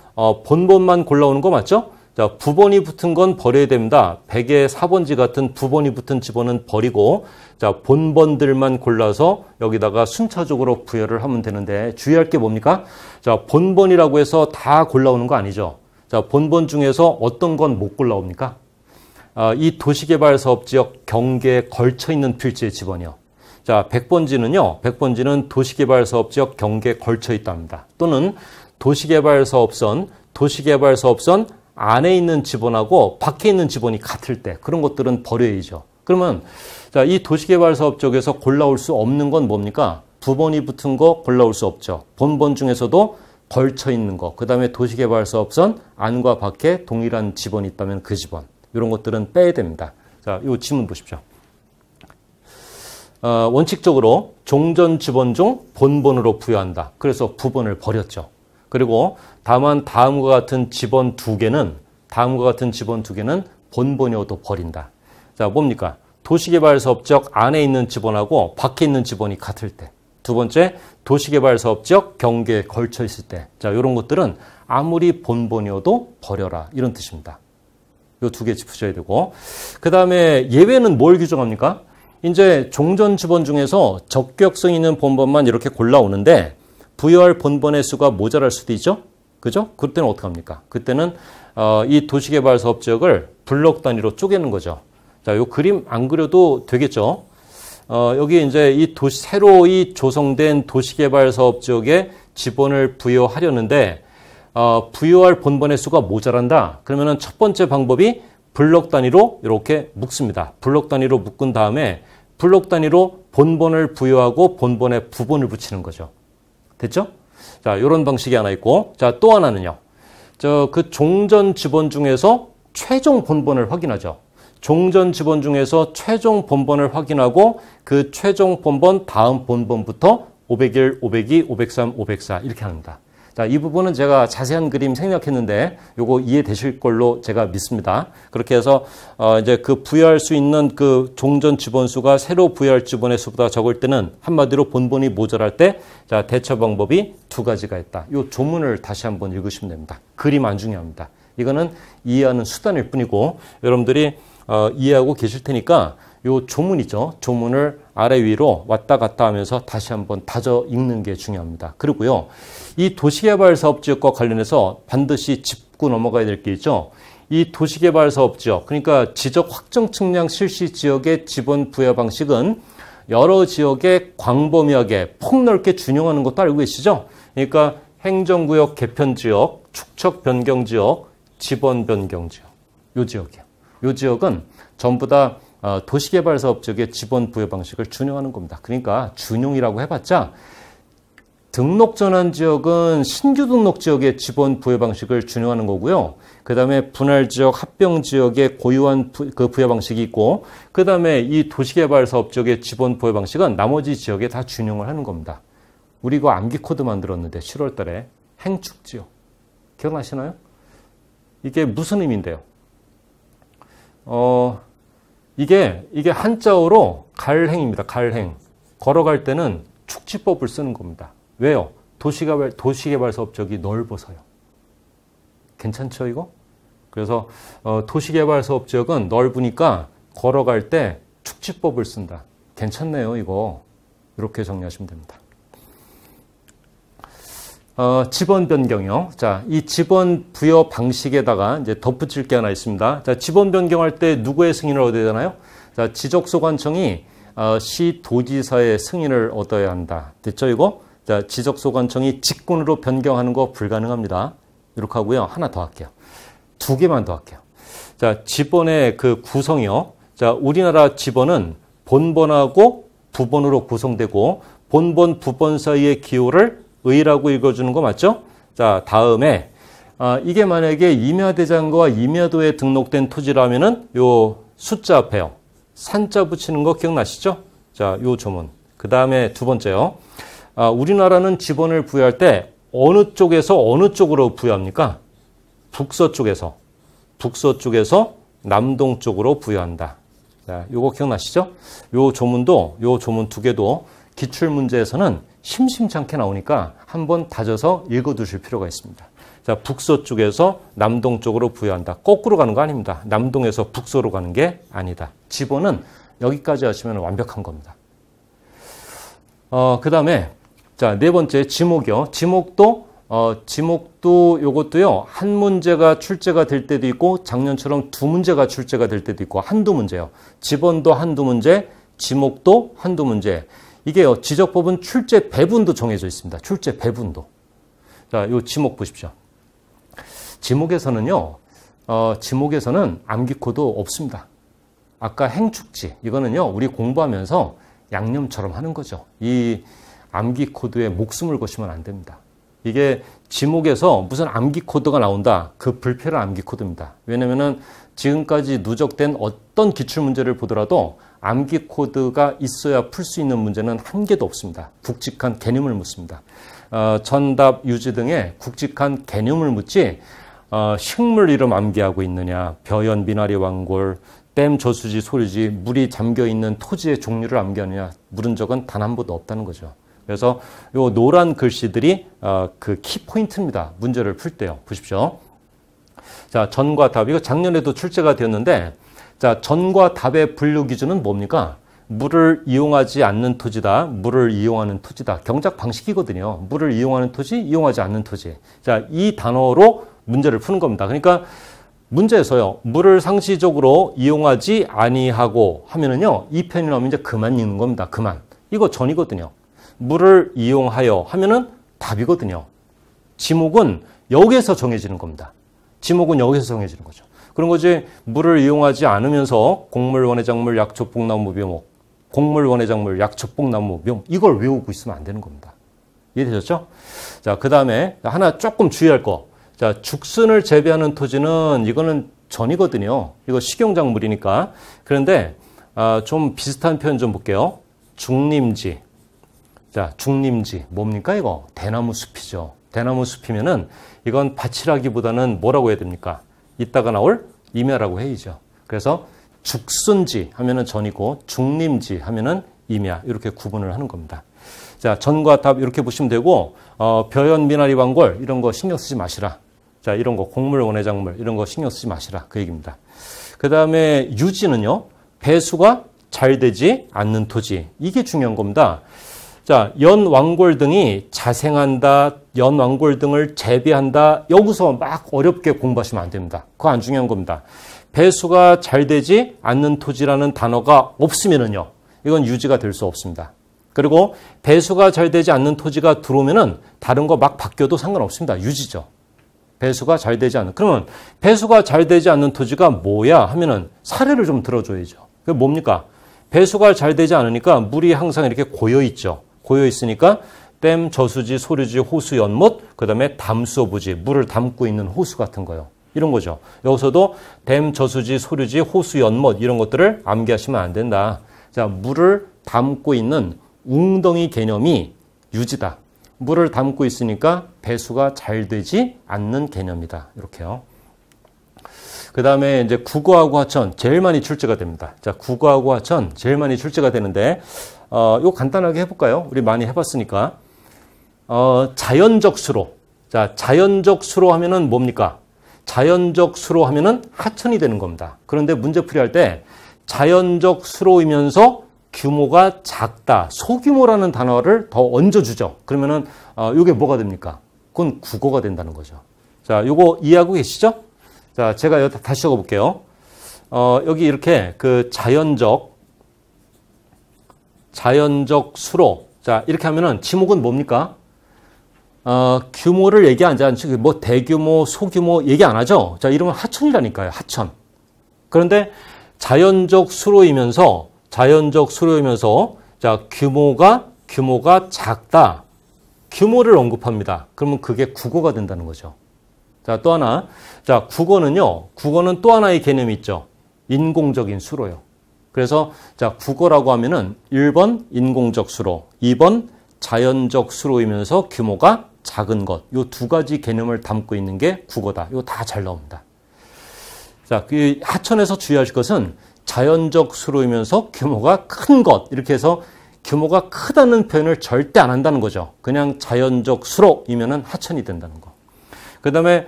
본번만 골라오는 거 맞죠? 자, 부번이 붙은 건 버려야 됩니다. 100의 4번지 같은 부번이 붙은 지번은 버리고 자, 본번들만 골라서 여기다가 순차적으로 부여를 하면 되는데 주의할 게 뭡니까? 자, 본번이라고 해서 다 골라오는 거 아니죠. 자, 본번 중에서 어떤 건 못 골라옵니까? 이 도시개발사업지역 경계에 걸쳐 있는 필지의 지번이요. 자, 100번지는요. 100번지는 도시개발사업지역 경계에 걸쳐 있답니다. 또는 도시개발사업선 안에 있는 지번하고 밖에 있는 지번이 같을 때 그런 것들은 버려야죠. 그러면 자, 이 도시개발사업 쪽에서 골라올 수 없는 건 뭡니까? 부번이 붙은 거 골라올 수 없죠. 본번 중에서도 걸쳐 있는 거, 그 다음에 도시개발사업선 안과 밖에 동일한 지번이 있다면 그 지번, 이런 것들은 빼야 됩니다. 자, 이 지문 보십시오. 원칙적으로 종전 지번 중 본번으로 부여한다. 그래서 부번을 버렸죠. 그리고 다만 다음과 같은 지번 두 개는 본번이어도 버린다. 자, 뭡니까? 도시개발사업지역 안에 있는 지번하고 밖에 있는 지번이 같을 때. 두 번째, 도시개발사업지역 경계에 걸쳐 있을 때. 자, 이런 것들은 아무리 본번이어도 버려라. 이런 뜻입니다. 이 두 개 짚으셔야 되고. 그 다음에 예외는 뭘 규정합니까? 이제 종전 지번 중에서 적격성 있는 본번만 이렇게 골라오는데 부여할 본번의 수가 모자랄 수도 있죠? 그죠? 그때는 어떻게 합니까? 그때는 이 도시개발사업지역을 블록 단위로 쪼개는 거죠. 자, 요 그림 안 그려도 되겠죠? 여기 이제 이 새로이 조성된 도시개발사업지역에 지번을 부여하려는데 부여할 본번의 수가 모자란다. 그러면은 첫 번째 방법이 블록 단위로 이렇게 묶습니다. 블록 단위로 묶은 다음에 블록 단위로 본번을 부여하고 본번에 부번을 붙이는 거죠. 됐죠? 자, 이런 방식이 하나 있고, 자, 또 하나는요. 그 종전 지번 중에서 최종 본번을 확인하죠. 종전 지번 중에서 최종 본번을 확인하고 그 최종 본번 다음 본번부터 501, 502, 503, 504 이렇게 합니다. 자, 이 부분은 제가 자세한 그림 생략했는데 요거 이해되실 걸로 제가 믿습니다. 그렇게 해서 이제 그 부여할 수 있는 그 종전 지번수가 새로 부여할 지번의 수보다 적을 때는 한마디로 본번이 모자랄 때 자, 대처 방법이 두 가지가 있다. 요 조문을 다시 한번 읽으시면 됩니다. 그림 안 중요합니다. 이거는 이해하는 수단일 뿐이고 여러분들이 이해하고 계실 테니까 요 조문이죠. 조문을 아래 위로 왔다 갔다 하면서 다시 한번 다져 읽는 게 중요합니다. 그리고요. 이 도시개발사업지역과 관련해서 반드시 짚고 넘어가야 될 게 있죠. 이 도시개발사업지역, 그러니까 지적 확정 측량 실시 지역의 지번 부여 방식은 여러 지역에 광범위하게 폭넓게 준용하는 것도 알고 계시죠? 그러니까 행정구역 개편지역, 축척 변경지역, 지번 변경지역. 요 지역이요. 요 지역은 전부 다 도시개발사업지역의 지번 부여 방식을 준용하는 겁니다. 그러니까 준용이라고 해봤자 등록 전환 지역은 신규 등록 지역의 지번 부여 방식을 준용하는 거고요. 그 다음에 분할 지역, 합병 지역의 고유한 그 부여 방식이 있고, 그 다음에 이 도시개발사업 지역의 지번 부여 방식은 나머지 지역에 다 준용을 하는 겁니다. 우리 이거 암기 코드 만들었는데 7월 달에 행축 지역. 기억나시나요? 이게 무슨 의미인데요? 이게 한자어로 갈행입니다. 갈행. 걸어갈 때는 축지법을 쓰는 겁니다. 왜요? 도시개발 사업지역이 넓어서요. 괜찮죠, 이거? 그래서 도시개발 사업지역은 넓으니까 걸어갈 때 축지법을 쓴다. 괜찮네요, 이거. 이렇게 정리하시면 됩니다. 지번 변경이요. 자, 이 지번 부여 방식에다가 이제 덧붙일 게 하나 있습니다. 자, 지번 변경할 때 누구의 승인을 얻어야 되나요? 자, 지적소관청이 시도지사의 승인을 얻어야 한다. 됐죠, 이거? 자, 지적소관청이 직권으로 변경하는 거 불가능합니다. 이렇게 하고요. 하나 더 할게요. 2개만 더 할게요. 자, 지번의 그 구성이요. 자, 우리나라 지번은 본번하고 부번으로 구성되고 본번, 부번 사이의 기호를 의라고 읽어주는 거 맞죠? 자, 다음에 이게 만약에 임야대장과 임야도에 등록된 토지라면은 요 숫자 앞에요. 산자 붙이는 거 기억나시죠? 자, 요 조문. 그 다음에 두 번째요. 우리나라는 지번을 부여할 때 어느 쪽에서 어느 쪽으로 부여합니까? 북서쪽에서 남동 쪽으로 부여한다. 자, 요거 기억나시죠? 요 조문 2개도 기출문제에서는 심심치 않게 나오니까 한번 다져서 읽어두실 필요가 있습니다. 자, 북서쪽에서 남동 쪽으로 부여한다. 거꾸로 가는 거 아닙니다. 남동에서 북서로 가는 게 아니다. 지번은 여기까지 하시면 완벽한 겁니다. 그 다음에 자, 네 번째 지목이요. 지목도 요것도요. 한 문제가 출제가 될 때도 있고 작년처럼 2문제가 출제가 될 때도 있고 한두 문제요. 지번도 한두 문제, 지목도 한두 문제. 이게요. 지적법은 출제 배분도 정해져 있습니다. 출제 배분도. 자, 요 지목 보십시오. 지목에서는 암기 코드 없습니다. 아까 행축지 이거는요. 우리 공부하면서 양념처럼 하는 거죠. 이 암기 코드에 목숨을 거시면 안 됩니다. 이게 지목에서 무슨 암기 코드가 나온다. 그 불필요한 암기 코드입니다. 왜냐면은 지금까지 누적된 어떤 기출문제를 보더라도 암기 코드가 있어야 풀 수 있는 문제는 한 개도 없습니다. 굵직한 개념을 묻습니다. 전답, 유지 등의 굵직한 개념을 묻지 식물 이름 암기하고 있느냐, 벼연, 미나리, 왕골, 댐, 저수지, 소리지, 물이 잠겨있는 토지의 종류를 암기하느냐 물은 적은 단 한 번도 없다는 거죠. 그래서 요 노란 글씨들이 그 키포인트입니다. 문제를 풀 때요. 보십시오. 자, 전과 답. 이거 작년에도 출제가 되었는데 자, 전과 답의 분류 기준은 뭡니까? 물을 이용하지 않는 토지다. 물을 이용하는 토지다. 경작 방식이거든요. 물을 이용하는 토지, 이용하지 않는 토지. 자, 이 단어로 문제를 푸는 겁니다. 그러니까 문제에서요. 물을 상시적으로 이용하지 아니하고 하면은요. 이 편이 나오면 이제 그만 읽는 겁니다. 그만. 이거 전이거든요. 물을 이용하여 하면은 답이거든요. 지목은 여기에서 정해지는 겁니다. 지목은 여기서 정해지는 거죠. 그런 거지 물을 이용하지 않으면서 곡물, 원해작물, 약초, 뽕나무, 묘목, 곡물, 원해작물, 약초, 뽕나무, 묘목 이걸 외우고 있으면 안 되는 겁니다. 이해되셨죠? 자, 그 다음에 하나 조금 주의할 거. 자, 죽순을 재배하는 토지는 이거는 전이거든요. 이거 식용작물이니까. 그런데 좀 비슷한 표현 좀 볼게요. 중림지. 자, 중림지 뭡니까 이거? 대나무 숲이죠. 대나무 숲이면은 이건 밭이라기보다는 뭐라고 해야 됩니까? 이따가 나올 임야라고 해야죠. 그래서 죽순지 하면은 전이고 중림지 하면은 임야 이렇게 구분을 하는 겁니다. 자, 전과 답 이렇게 보시면 되고 벼연, 미나리, 왕골 이런 거 신경 쓰지 마시라. 자, 이런 거 곡물, 원해작물 이런 거 신경 쓰지 마시라 그 얘기입니다. 그 다음에 유지는요. 배수가 잘 되지 않는 토지 이게 중요한 겁니다. 자, 연, 왕골 등이 자생한다, 연, 왕골 등을 재배한다. 여기서 막 어렵게 공부하시면 안 됩니다. 그거 안 중요한 겁니다. 배수가 잘 되지 않는 토지라는 단어가 없으면은요. 이건 유지가 될 수 없습니다. 그리고 배수가 잘 되지 않는 토지가 들어오면은 다른 거 막 바뀌어도 상관없습니다. 유지죠. 배수가 잘 되지 않는. 그러면 배수가 잘 되지 않는 토지가 뭐야 하면은 사례를 좀 들어줘야죠. 그게 뭡니까? 배수가 잘 되지 않으니까 물이 항상 이렇게 고여 있죠. 고여 있으니까 댐, 저수지, 소류지, 호수, 연못, 그 다음에 담수어 부지, 물을 담고 있는 호수 같은 거요. 이런 거죠. 여기서도 댐, 저수지, 소류지, 호수, 연못 이런 것들을 암기하시면 안 된다. 자, 물을 담고 있는 웅덩이 개념이 유지다. 물을 담고 있으니까 배수가 잘 되지 않는 개념이다. 이렇게요. 그 다음에 이제 국어하고 하천 제일 많이 출제가 됩니다. 자, 국어하고 하천 제일 많이 출제가 되는데, 이거 간단하게 해볼까요? 우리 많이 해봤으니까. 자연적 수로. 자, 자연적 수로 하면은 뭡니까? 자연적 수로 하면은 하천이 되는 겁니다. 그런데 문제 풀이할 때 자연적 수로이면서 규모가 작다. 소규모라는 단어를 더 얹어주죠. 그러면은, 이게 뭐가 됩니까? 그건 국어가 된다는 거죠. 자, 요거 이해하고 계시죠? 자, 제가 여기다 다시 적어 볼게요. 여기 이렇게 그 자연적 수로. 자, 이렇게 하면은 지목은 뭡니까? 규모를 얘기하지 않죠. 뭐 대규모, 소규모 얘기 안 하죠. 자, 이러면 하천이라니까요. 하천. 그런데 자연적 수로이면서 자, 규모가 작다. 규모를 언급합니다. 그러면 그게 국어가 된다는 거죠. 자, 또 하나. 자, 국어는 또 하나의 개념이 있죠. 인공적인 수로요. 그래서 자, 국어라고 하면은 1번 인공적 수로, 2번 자연적 수로이면서 규모가 작은 것. 요 두 가지 개념을 담고 있는 게 국어다. 이거 다 잘 나옵니다. 자, 그 하천에서 주의하실 것은 자연적 수로이면서 규모가 큰 것. 이렇게 해서 규모가 크다는 표현을 절대 안 한다는 거죠. 그냥 자연적 수로이면은 하천이 된다는 거. 그 다음에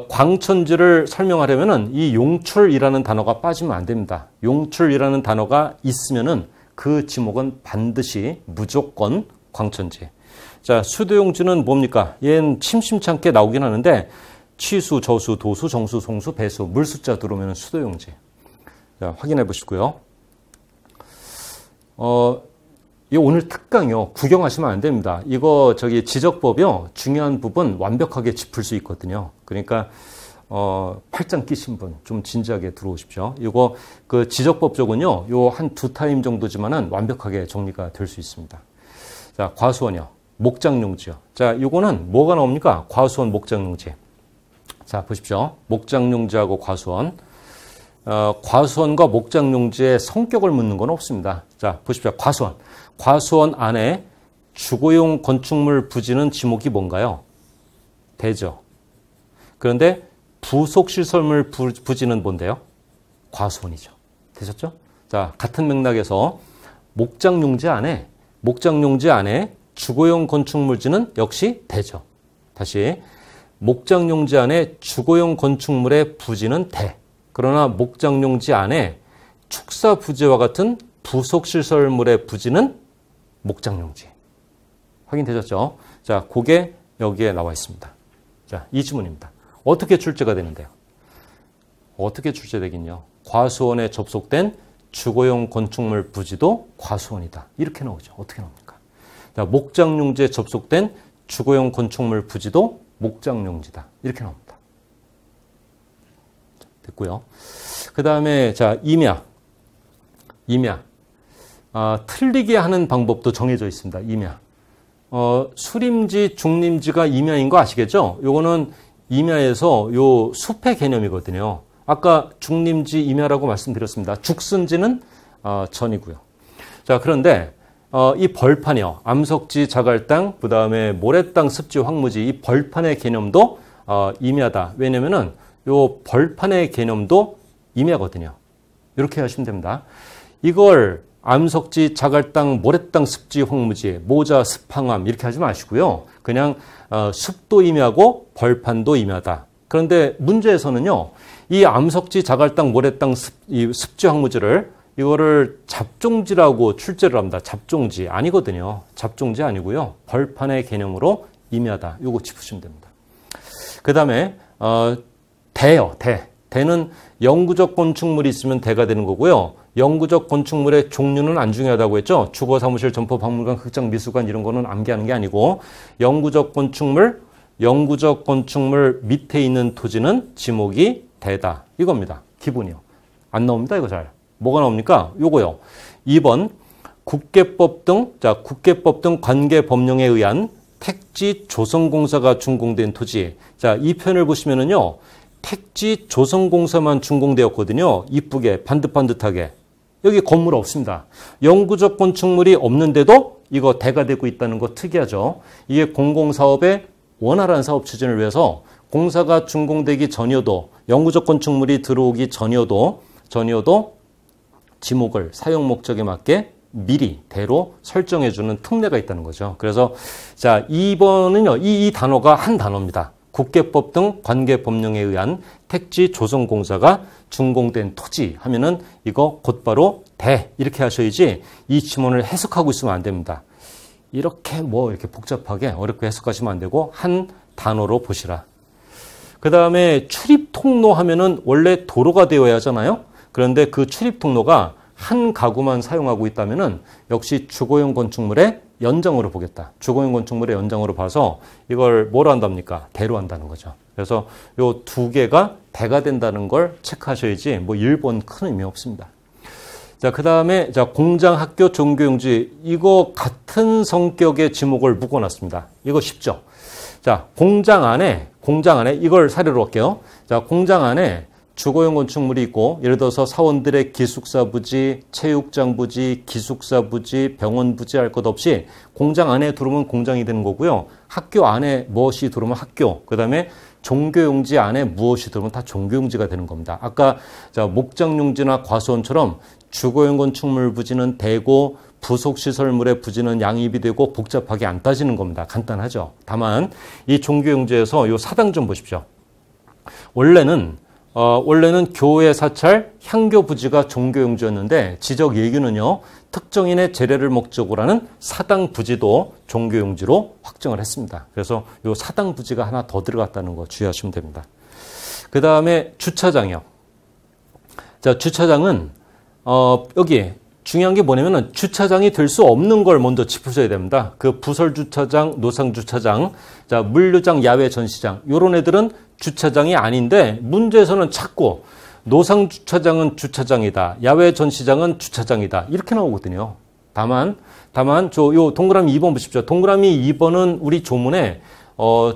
광천지를 설명하려면은 이 용출이라는 단어가 빠지면 안 됩니다. 용출이라는 단어가 있으면은 그 지목은 반드시 무조건 광천지. 자, 수도용지는 뭡니까? 얘는 심심찮게 나오긴 하는데 취수, 저수, 도수, 정수, 송수, 배수, 물 숫자 들어오면 수도용지. 자, 확인해 보시고요. 이 오늘 특강이요. 구경하시면 안 됩니다. 이거 지적법이요. 중요한 부분 완벽하게 짚을 수 있거든요. 그러니까 팔짱 끼신 분 좀 진지하게 들어오십시오. 이거 그 지적법 쪽은요. 요 한 2타임 정도지만은 완벽하게 정리가 될 수 있습니다. 자, 과수원이요. 목장용지요. 자, 요거는 뭐가 나옵니까? 과수원, 목장용지. 자, 보십시오. 목장용지하고 과수원. 과수원과 목장용지의 성격을 묻는 건 없습니다. 자, 보십시오. 과수원 안에 주거용 건축물 부지는 지목이 뭔가요? 대죠. 그런데 부속시설물 부지는 뭔데요? 과수원이죠. 되셨죠? 자, 같은 맥락에서 목장용지 안에 주거용 건축물지는 역시 대죠. 다시 목장용지 안에 주거용 건축물의 부지는 대. 그러나 목장용지 안에 축사 부지와 같은 부속시설물의 부지는 목장용지. 확인되셨죠? 자, 그게 여기에 나와 있습니다. 자, 이 지문입니다. 어떻게 출제가 되는데요? 어떻게 출제되긴요? 과수원에 접속된 주거용 건축물 부지도 과수원이다. 이렇게 나오죠. 어떻게 나옵니까? 자, 목장용지에 접속된 주거용 건축물 부지도 목장용지다. 이렇게 나옵니다. 됐고요. 그 다음에 자, 임야. 틀리게 하는 방법도 정해져 있습니다. 임야. 수림지, 중림지가 임야인 거 아시겠죠? 요거는 임야에서 요 숲의 개념이거든요. 아까 중림지, 임야라고 말씀드렸습니다. 죽순지는 전이고요. 자, 그런데 이 벌판이요. 암석지, 자갈땅, 그 다음에 모래땅, 습지, 황무지 이 벌판의 개념도 임야다. 왜냐면은 요 벌판의 개념도 임야거든요. 이렇게 하시면 됩니다. 이걸 암석지, 자갈땅, 모래땅, 습지, 황무지, 모자, 습항암 이렇게 하지 마시고요. 그냥 숲도 임야고 벌판도 임야다. 그런데 문제에서는요. 이 암석지, 자갈땅, 모래땅, 습지, 황무지를 이거를 잡종지라고 출제를 합니다. 잡종지 아니거든요. 잡종지 아니고요. 벌판의 개념으로 임야다. 요거 짚으시면 됩니다. 그 다음에 대요. 대는 영구적 건축물이 있으면 대가 되는 거고요. 영구적 건축물의 종류는 안 중요하다고 했죠. 주거, 사무실, 점포, 박물관, 극장, 미술관 이런 거는 암기하는 게 아니고 영구적 건축물 밑에 있는 토지는 지목이 대다. 이겁니다. 기본이요. 안 나옵니다. 이거 잘. 뭐가 나옵니까? 요거요. 2번 국계법 등 관계 법령에 의한 택지 조성공사가 준공된 토지. 자, 이 표현을 보시면은요, 택지 조성공사만 준공되었거든요. 이쁘게, 반듯반듯하게. 여기 건물 없습니다. 영구적 건축물이 없는데도 이거 대가 되고 있다는 거 특이하죠. 이게 공공사업의 원활한 사업 추진을 위해서 공사가 준공되기 전이어도 영구적 건축물이 들어오기 전이어도 지목을 사용 목적에 맞게 미리 대로 설정해주는 특례가 있다는 거죠. 그래서 자, 2번은요, 이 단어가 한 단어입니다. 국계법 등 관계 법령에 의한 택지 조성공사가 준공된 토지 하면은 이거 곧바로 대 이렇게 하셔야지 이 지문을 해석하고 있으면 안 됩니다. 이렇게 이렇게 복잡하게 어렵게 해석하시면 안 되고 한 단어로 보시라. 그 다음에 출입 통로 하면은 원래 도로가 되어야 하잖아요. 그런데 그 출입 통로가 한 가구만 사용하고 있다면은 역시 주거용 건축물의 연장으로 보겠다. 주거용 건축물의 연장으로 봐서 이걸 뭐로 한답니까? 대로 한다는 거죠. 그래서 요 두 개가 대가 된다는 걸 체크하셔야지 1번 큰 의미 없습니다. 자, 그 다음에 자, 공장, 학교, 종교용지 이거 같은 성격의 지목을 묶어놨습니다. 이거 쉽죠? 자, 공장 안에 이걸 사례로 할게요. 자, 공장 안에 주거용 건축물이 있고 예를 들어서 사원들의 기숙사 부지, 체육장 부지, 기숙사 부지, 병원 부지 할 것 없이 공장 안에 들어오면 공장이 되는 거고요. 학교 안에 무엇이 들어오면 학교, 그 다음에 종교용지 안에 무엇이 들어오면 다 종교용지가 되는 겁니다. 아까 자, 목장용지나 과수원처럼 주거용 건축물 부지는 대고 부속시설물의 부지는 양입이 되고 복잡하게 안 따지는 겁니다. 간단하죠. 다만 이 종교용지에서 이 사당 좀 보십시오. 원래는 교회 사찰, 향교 부지가 종교용지였는데 지적 예규는요, 특정인의 재래를 목적으로 하는 사당 부지도 종교용지로 확정을 했습니다. 그래서 이 사당 부지가 하나 더 들어갔다는 거 주의하시면 됩니다. 그 다음에 주차장이요. 자, 주차장은 여기 중요한 게 뭐냐면은 주차장이 될 수 없는 걸 먼저 짚으셔야 됩니다. 그 부설 주차장, 노상 주차장, 자, 물류장, 야외 전시장 요런 애들은 주차장이 아닌데 문제에서는 자꾸 노상 주차장은 주차장이다. 야외 전시장은 주차장이다. 이렇게 나오거든요. 다만 요 동그라미 2번 보십시오. 동그라미 2번은 우리 조문에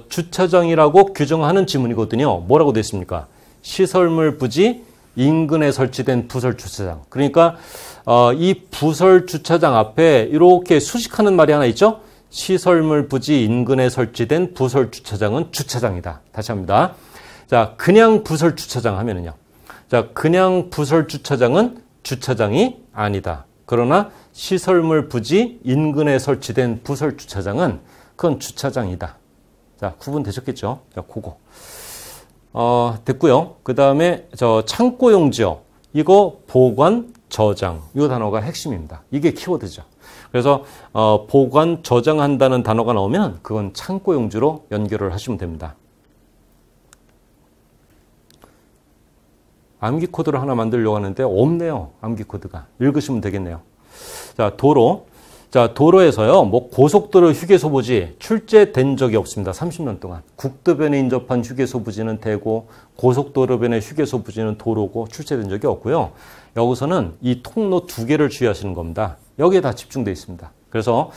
주차장이라고 규정하는 지문이거든요. 뭐라고 되어 있습니까? 시설물 부지 인근에 설치된 부설 주차장. 그러니까 이 부설 주차장 앞에 이렇게 수식하는 말이 하나 있죠? 시설물 부지 인근에 설치된 부설 주차장은 주차장이다. 다시 합니다. 자, 그냥 부설 주차장 하면은요. 자, 그냥 부설 주차장은 주차장이 아니다. 그러나 시설물 부지 인근에 설치된 부설 주차장은 그건 주차장이다. 자, 구분되셨겠죠? 자, 그거. 됐고요. 그 다음에 창고용지요. 이거 보관, 저장. 이 단어가 핵심입니다. 이게 키워드죠. 그래서 보관, 저장한다는 단어가 나오면 그건 창고용지로 연결을 하시면 됩니다. 암기 코드를 하나 만들려고 하는데 없네요. 암기 코드가. 읽으시면 되겠네요. 자, 도로. 자, 도로에서요. 고속도로 휴게소 부지 출제된 적이 없습니다. 30년 동안. 국도변에 인접한 휴게소 부지는 대고 고속도로변의 휴게소 부지는 도로고 출제된 적이 없고요. 여기서는 이 통로 두 개를 주의하시는 겁니다. 여기에 다 집중되어 있습니다. 그래서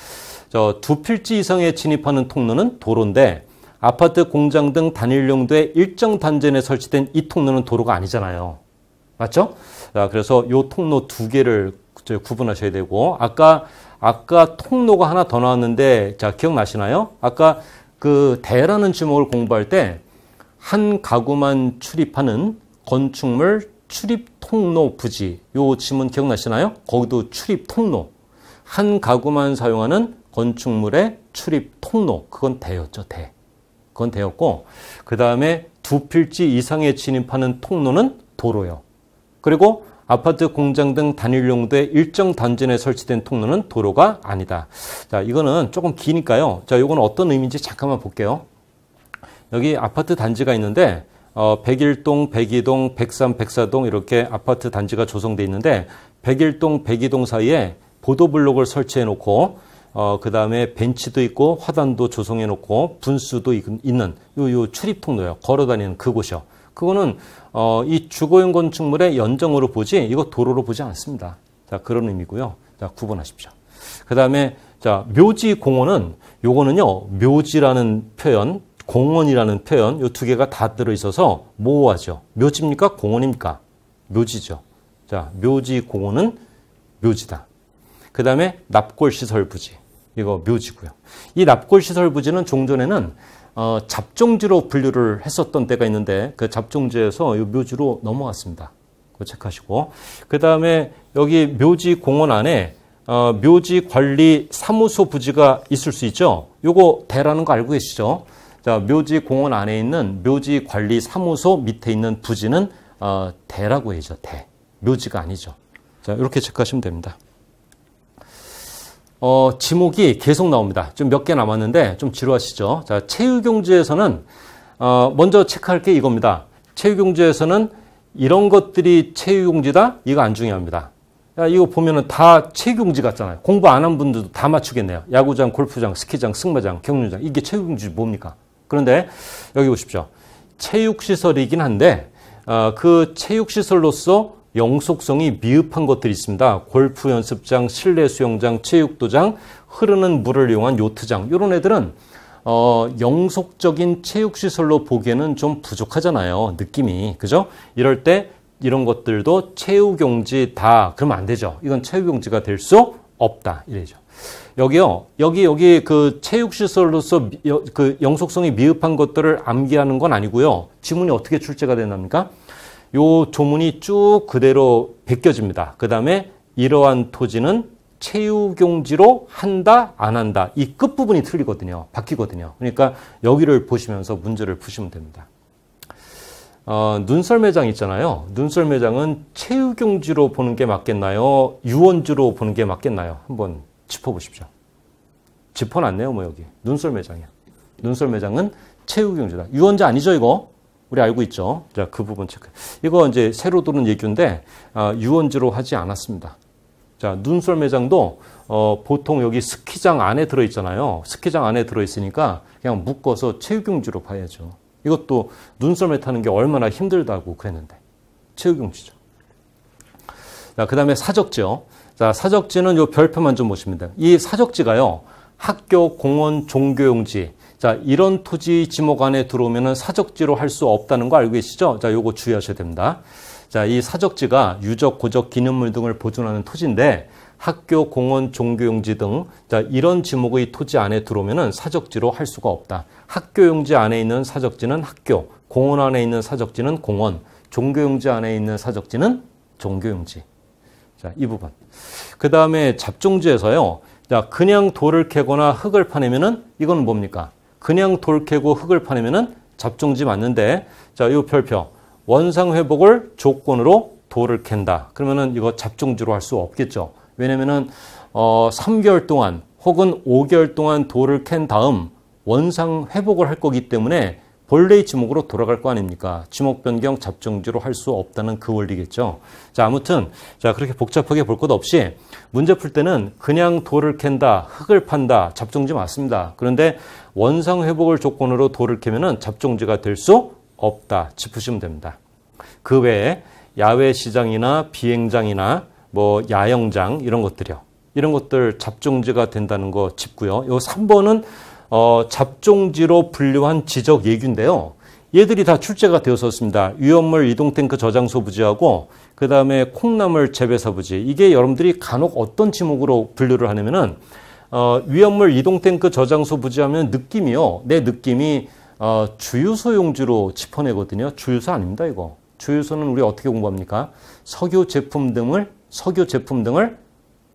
두 필지 이상에 진입하는 통로는 도로인데 아파트, 공장 등 단일 용도의 일정 단지 내 설치된 이 통로는 도로가 아니잖아요. 맞죠? 자, 그래서 이 통로 두 개를 구분하셔야 되고 아까 통로가 하나 더 나왔는데 자, 기억나시나요? 아까 그 대라는 지목을 공부할 때 한 가구만 출입하는 건축물 출입 통로 부지 요 지문 기억나시나요? 거기도 출입 통로 한 가구만 사용하는 건축물의 출입 통로 그건 대였죠. 대. 그건 대였고 그 다음에 두 필지 이상에 진입하는 통로는 도로요. 그리고 아파트, 공장 등 단일 용도의 일정 단지 내 설치된 통로는 도로가 아니다. 자, 이거는 조금 기니까요. 자, 이거는 어떤 의미인지 잠깐만 볼게요. 여기 아파트 단지가 있는데 101동, 102동, 103, 104동 이렇게 아파트 단지가 조성되어 있는데 101동, 102동 사이에 보도블록을 설치해 놓고 그 다음에 벤치도 있고 화단도 조성해 놓고 분수도 있는 요 출입 통로요. 걸어 다니는 그곳이요. 그거는 이 주거용 건축물의 연정으로 보지 이거 도로로 보지 않습니다. 자, 그런 의미고요. 자, 구분하십시오. 그 다음에 자, 묘지 공원은 요거는요, 묘지라는 표현, 공원이라는 표현, 요 두 개가 다 들어있어서 모호하죠. 묘지입니까? 공원입니까? 묘지죠. 자, 묘지 공원은 묘지다. 그 다음에 납골시설 부지. 이거 묘지고요. 이 납골시설 부지는 종전에는 잡종지로 분류를 했었던 때가 있는데 그 잡종지에서 이 묘지로 넘어갔습니다. 그거 체크하시고. 그 다음에 여기 묘지 공원 안에 묘지 관리 사무소 부지가 있을 수 있죠. 요거 대라는 거 알고 계시죠? 자, 묘지 공원 안에 있는 묘지 관리 사무소 밑에 있는 부지는 대라고 해야죠. 대. 묘지가 아니죠. 자, 이렇게 체크하시면 됩니다. 지목이 계속 나옵니다. 좀 몇 개 남았는데 좀 지루하시죠? 자, 체유경지에서는 먼저 체크할 게 이겁니다. 체유경지에서는 이런 것들이 체유경지다? 이거 안 중요합니다. 야, 이거 보면은 다 체육용지 같잖아요. 공부 안 한 분들도 다 맞추겠네요. 야구장, 골프장, 스키장, 승마장, 경륜장. 이게 체육용지 뭡니까? 그런데 여기 보십시오. 체육시설이긴 한데 그 체육시설로서 영속성이 미흡한 것들이 있습니다. 골프 연습장, 실내 수영장, 체육도장, 흐르는 물을 이용한 요트장. 이런 애들은 영속적인 체육시설로 보기에는 좀 부족하잖아요. 느낌이. 그죠? 이럴 때 이런 것들도 체육용지다. 그러면 안 되죠. 이건 체육용지가 될 수 없다. 이래죠. 여기요. 여기 그 체육시설로서 그 영속성이 미흡한 것들을 암기하는 건 아니고요. 지문이 어떻게 출제가 된답니까? 요 조문이 쭉 그대로 베껴집니다. 그 다음에 이러한 토지는 체육용지로 한다, 안 한다. 이 끝부분이 틀리거든요. 바뀌거든요. 그러니까 여기를 보시면서 문제를 푸시면 됩니다. 눈썰매장 있잖아요. 눈썰매장은 체육용지로 보는 게 맞겠나요? 유원지로 보는 게 맞겠나요? 한번 짚어보십시오. 짚어놨네요, 뭐 여기. 눈썰매장이야. 눈썰매장은 체육용지다. 유원지 아니죠, 이거? 우리 알고 있죠? 자, 그 부분 체크. 이거 이제 새로 들은 얘기인데, 유원지로 하지 않았습니다. 자, 눈썰매장도, 보통 여기 스키장 안에 들어있잖아요. 스키장 안에 들어있으니까 그냥 묶어서 체육용지로 봐야죠. 이것도 눈썰매 타는 게 얼마나 힘들다고 그랬는데. 체육용지죠. 자, 그 다음에 사적지요. 자, 사적지는 요 별표만 좀 보시면 돼요. 이 사적지가요, 학교, 공원, 종교용지. 자, 이런 토지 지목 안에 들어오면은 사적지로 할 수 없다는 거 알고 계시죠? 자, 요거 주의하셔야 됩니다. 자, 이 사적지가 유적, 고적, 기념물 등을 보존하는 토지인데 학교, 공원, 종교용지 등 자, 이런 지목의 토지 안에 들어오면은 사적지로 할 수가 없다. 학교용지 안에 있는 사적지는 학교, 공원 안에 있는 사적지는 공원, 종교용지 안에 있는 사적지는 종교용지. 자, 이 부분. 그 다음에 잡종지에서요. 자, 그냥 돌을 캐거나 흙을 파내면은 이건 뭡니까? 그냥 돌 캐고 흙을 파내면은 잡종지 맞는데, 자, 이 별표. 원상 회복을 조건으로 돌을 캔다. 그러면은 이거 잡종지로 할 수 없겠죠. 왜냐면은 3개월 동안 혹은 5개월 동안 돌을 캔 다음 원상 회복을 할 거기 때문에 본래의 지목으로 돌아갈 거 아닙니까? 지목 변경 잡종지로 할 수 없다는 그 원리겠죠. 자, 아무튼 자, 그렇게 복잡하게 볼 것 없이 문제 풀 때는 그냥 돌을 캔다, 흙을 판다, 잡종지 맞습니다. 그런데 원상 회복을 조건으로 돌을 캐면은 잡종지가 될 수 없다. 짚으시면 됩니다. 그 외에 야외 시장이나 비행장이나 뭐 야영장 이런 것들이요. 이런 것들 잡종지가 된다는 거 짚고요. 요 3번은 잡종지로 분류한 지적 예규인데요. 얘들이 다 출제가 되었었습니다. 위험물 이동탱크 저장소 부지하고 그 다음에 콩나물 재배사 부지. 이게 여러분들이 간혹 어떤 지목으로 분류를 하냐면은 위험물 이동탱크 저장소 부지하면 느낌이요. 내 느낌이 주유소 용지로 짚어내거든요. 주유소 아닙니다, 이거. 주유소는 우리 어떻게 공부합니까? 석유 제품 등을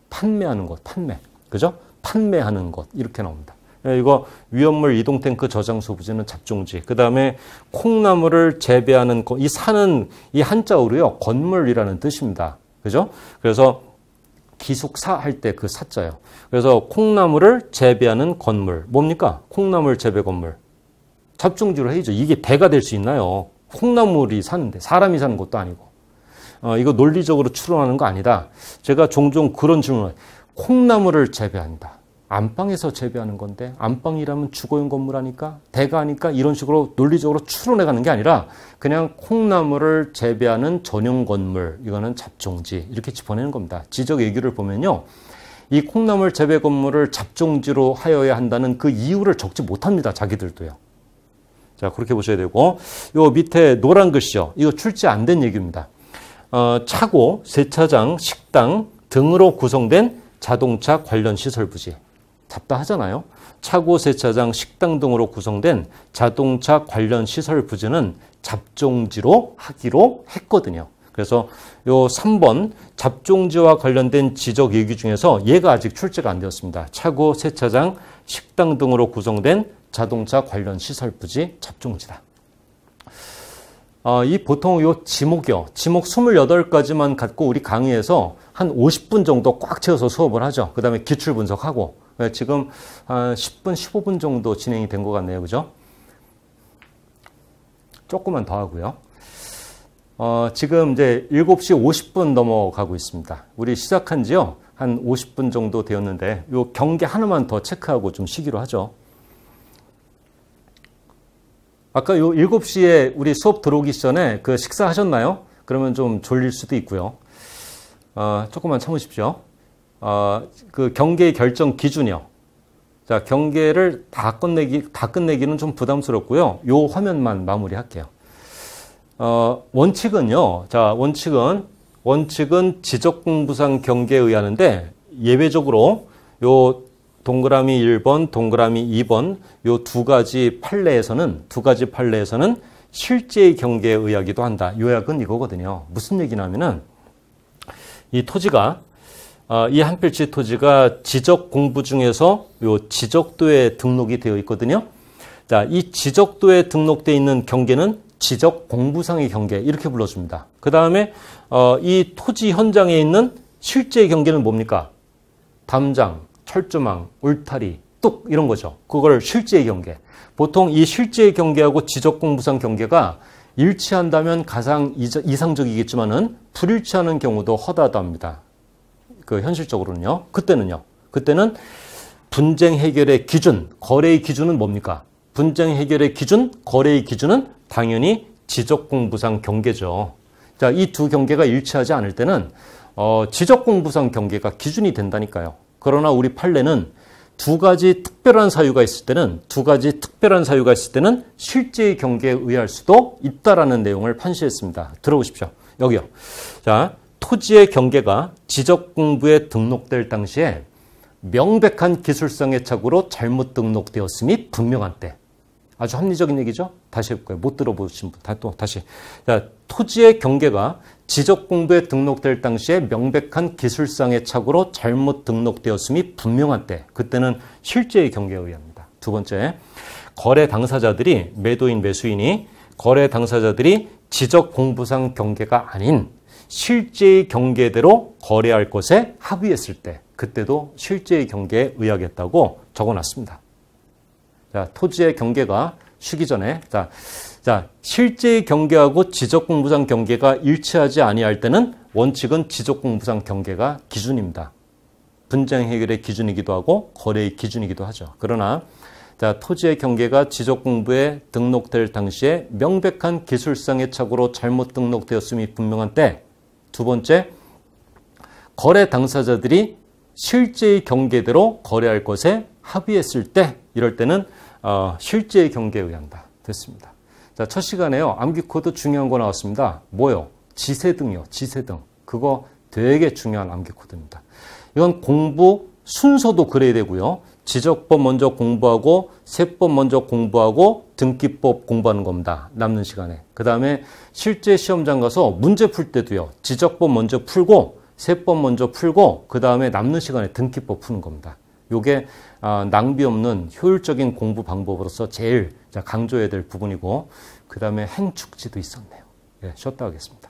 판매하는 것, 판매. 그죠? 판매하는 것. 이렇게 나옵니다. 이거 위험물 이동탱크 저장소 부지는 잡종지. 그 다음에 콩나물을 재배하는 것. 이 사는 이 한자어로요. 건물이라는 뜻입니다. 그죠? 그래서 기숙사 할 때 그 사자요. 그래서 콩나물을 재배하는 건물. 뭡니까? 콩나물 재배 건물. 잡종지로 해야죠. 이게 대가 될 수 있나요? 콩나물이 사는데 사람이 사는 것도 아니고. 이거 논리적으로 추론하는 거 아니다. 제가 종종 그런 질문을 콩나물을 재배한다. 안방에서 재배하는 건데 안방이라면 주거용 건물 아니까 대가 아니까 이런 식으로 논리적으로 추론해 가는 게 아니라 그냥 콩나물을 재배하는 전용 건물 이거는 잡종지 이렇게 짚어내는 겁니다. 지적 예규를 보면요. 이 콩나물 재배 건물을 잡종지로 하여야 한다는 그 이유를 적지 못합니다. 자기들도요. 자, 그렇게 보셔야 되고, 요 밑에 노란 글씨요. 이거 출제 안 된 얘기입니다. 차고, 세차장, 식당 등으로 구성된 자동차 관련 시설 부지. 잡다하잖아요. 차고, 세차장, 식당 등으로 구성된 자동차 관련 시설 부지는 잡종지로 하기로 했거든요. 그래서 요 3번 잡종지와 관련된 지적 얘기 중에서 얘가 아직 출제가 안 되었습니다. 차고, 세차장, 식당 등으로 구성된 자동차 관련 시설 부지 잡종지다. 이 보통 요 지목이요. 지목 28가지만 갖고 우리 강의에서 한 50분 정도 꽉 채워서 수업을 하죠. 그 다음에 기출 분석하고. 지금 한 10분, 15분 정도 진행이 된 것 같네요. 그죠? 조금만 더 하고요. 지금 이제 7시 50분 넘어가고 있습니다. 우리 시작한 지요. 한 50분 정도 되었는데 요 경계 하나만 더 체크하고 좀 쉬기로 하죠. 아까 요 7시에 우리 수업 들어오기 전에 그 식사하셨나요? 그러면 좀 졸릴 수도 있고요. 조금만 참으십시오. 그 경계 결정 기준이요. 자, 경계를 다 끝내기는 좀 부담스럽고요. 요 화면만 마무리할게요. 원칙은요. 자, 원칙은 지적공부상 경계에 의하는데 예외적으로 요 동그라미 1번, 동그라미 2번 요 두 가지 판례에서는 실제의 경계에 의하기도 한다. 요약은 이거거든요. 무슨 얘기냐면은 이 토지가 이 한 필지 토지가 지적 공부 중에서 요 지적도에 등록이 되어 있거든요. 자, 이 지적도에 등록되어 있는 경계는 지적 공부상의 경계 이렇게 불러줍니다. 그 다음에 이 토지 현장에 있는 실제의 경계는 뭡니까? 담장, 철조망, 울타리, 뚝 이런 거죠. 그걸 실제의 경계. 보통 이 실제의 경계하고 지적공부상 경계가 일치한다면 가장 이상적이겠지만은 불일치하는 경우도 허다하답니다. 그 현실적으로는요. 그때는 분쟁 해결의 기준, 거래의 기준은 뭡니까? 분쟁 해결의 기준, 거래의 기준은 당연히 지적공부상 경계죠. 자, 이 두 경계가 일치하지 않을 때는 지적공부상 경계가 기준이 된다니까요. 그러나 우리 판례는 두 가지 특별한 사유가 있을 때는 실제의 경계에 의할 수도 있다라는 내용을 판시했습니다. 들어보십시오. 여기요. 자, 토지의 경계가 지적공부에 등록될 당시에 명백한 기술상의 착오로 잘못 등록되었음이 분명한 때. 아주 합리적인 얘기죠? 다시 해볼까요? 못 들어보신 분, 다시. 자, 토지의 경계가 지적공부에 등록될 당시에 명백한 기술상의 착오로 잘못 등록되었음이 분명한 때. 그때는 실제의 경계에 의합니다. 두 번째, 거래 당사자들이, 매도인, 매수인이 거래 당사자들이 지적공부상 경계가 아닌 실제의 경계대로 거래할 것에 합의했을 때. 그때도 실제의 경계에 의하겠다고 적어놨습니다. 자, 토지의 경계가 쉬기 전에 자, 실제의 경계하고 지적공부상 경계가 일치하지 아니할 때는 원칙은 지적공부상 경계가 기준입니다. 분쟁 해결의 기준이기도 하고 거래의 기준이기도 하죠. 그러나 자, 토지의 경계가 지적공부에 등록될 당시에 명백한 기술상의 착오로 잘못 등록되었음이 분명한 때. 두 번째, 거래 당사자들이 실제의 경계대로 거래할 것에 합의했을 때, 이럴 때는 실제의 경계에 의한다. 됐습니다. 자, 첫 시간에요. 암기 코드 중요한 거 나왔습니다. 뭐요? 지세등이요. 지세등. 그거 되게 중요한 암기 코드입니다. 이건 공부 순서도 그래야 되고요. 지적법 먼저 공부하고 세법 먼저 공부하고 등기법 공부하는 겁니다. 남는 시간에. 그 다음에 실제 시험장 가서 문제 풀 때도요. 지적법 먼저 풀고 세법 먼저 풀고 그 다음에 남는 시간에 등기법 푸는 겁니다. 요게 낭비 없는 효율적인 공부 방법으로서 제일 강조해야 될 부분이고 그 다음에 행축지도 있었네요. 예, 쉬었다 하겠습니다.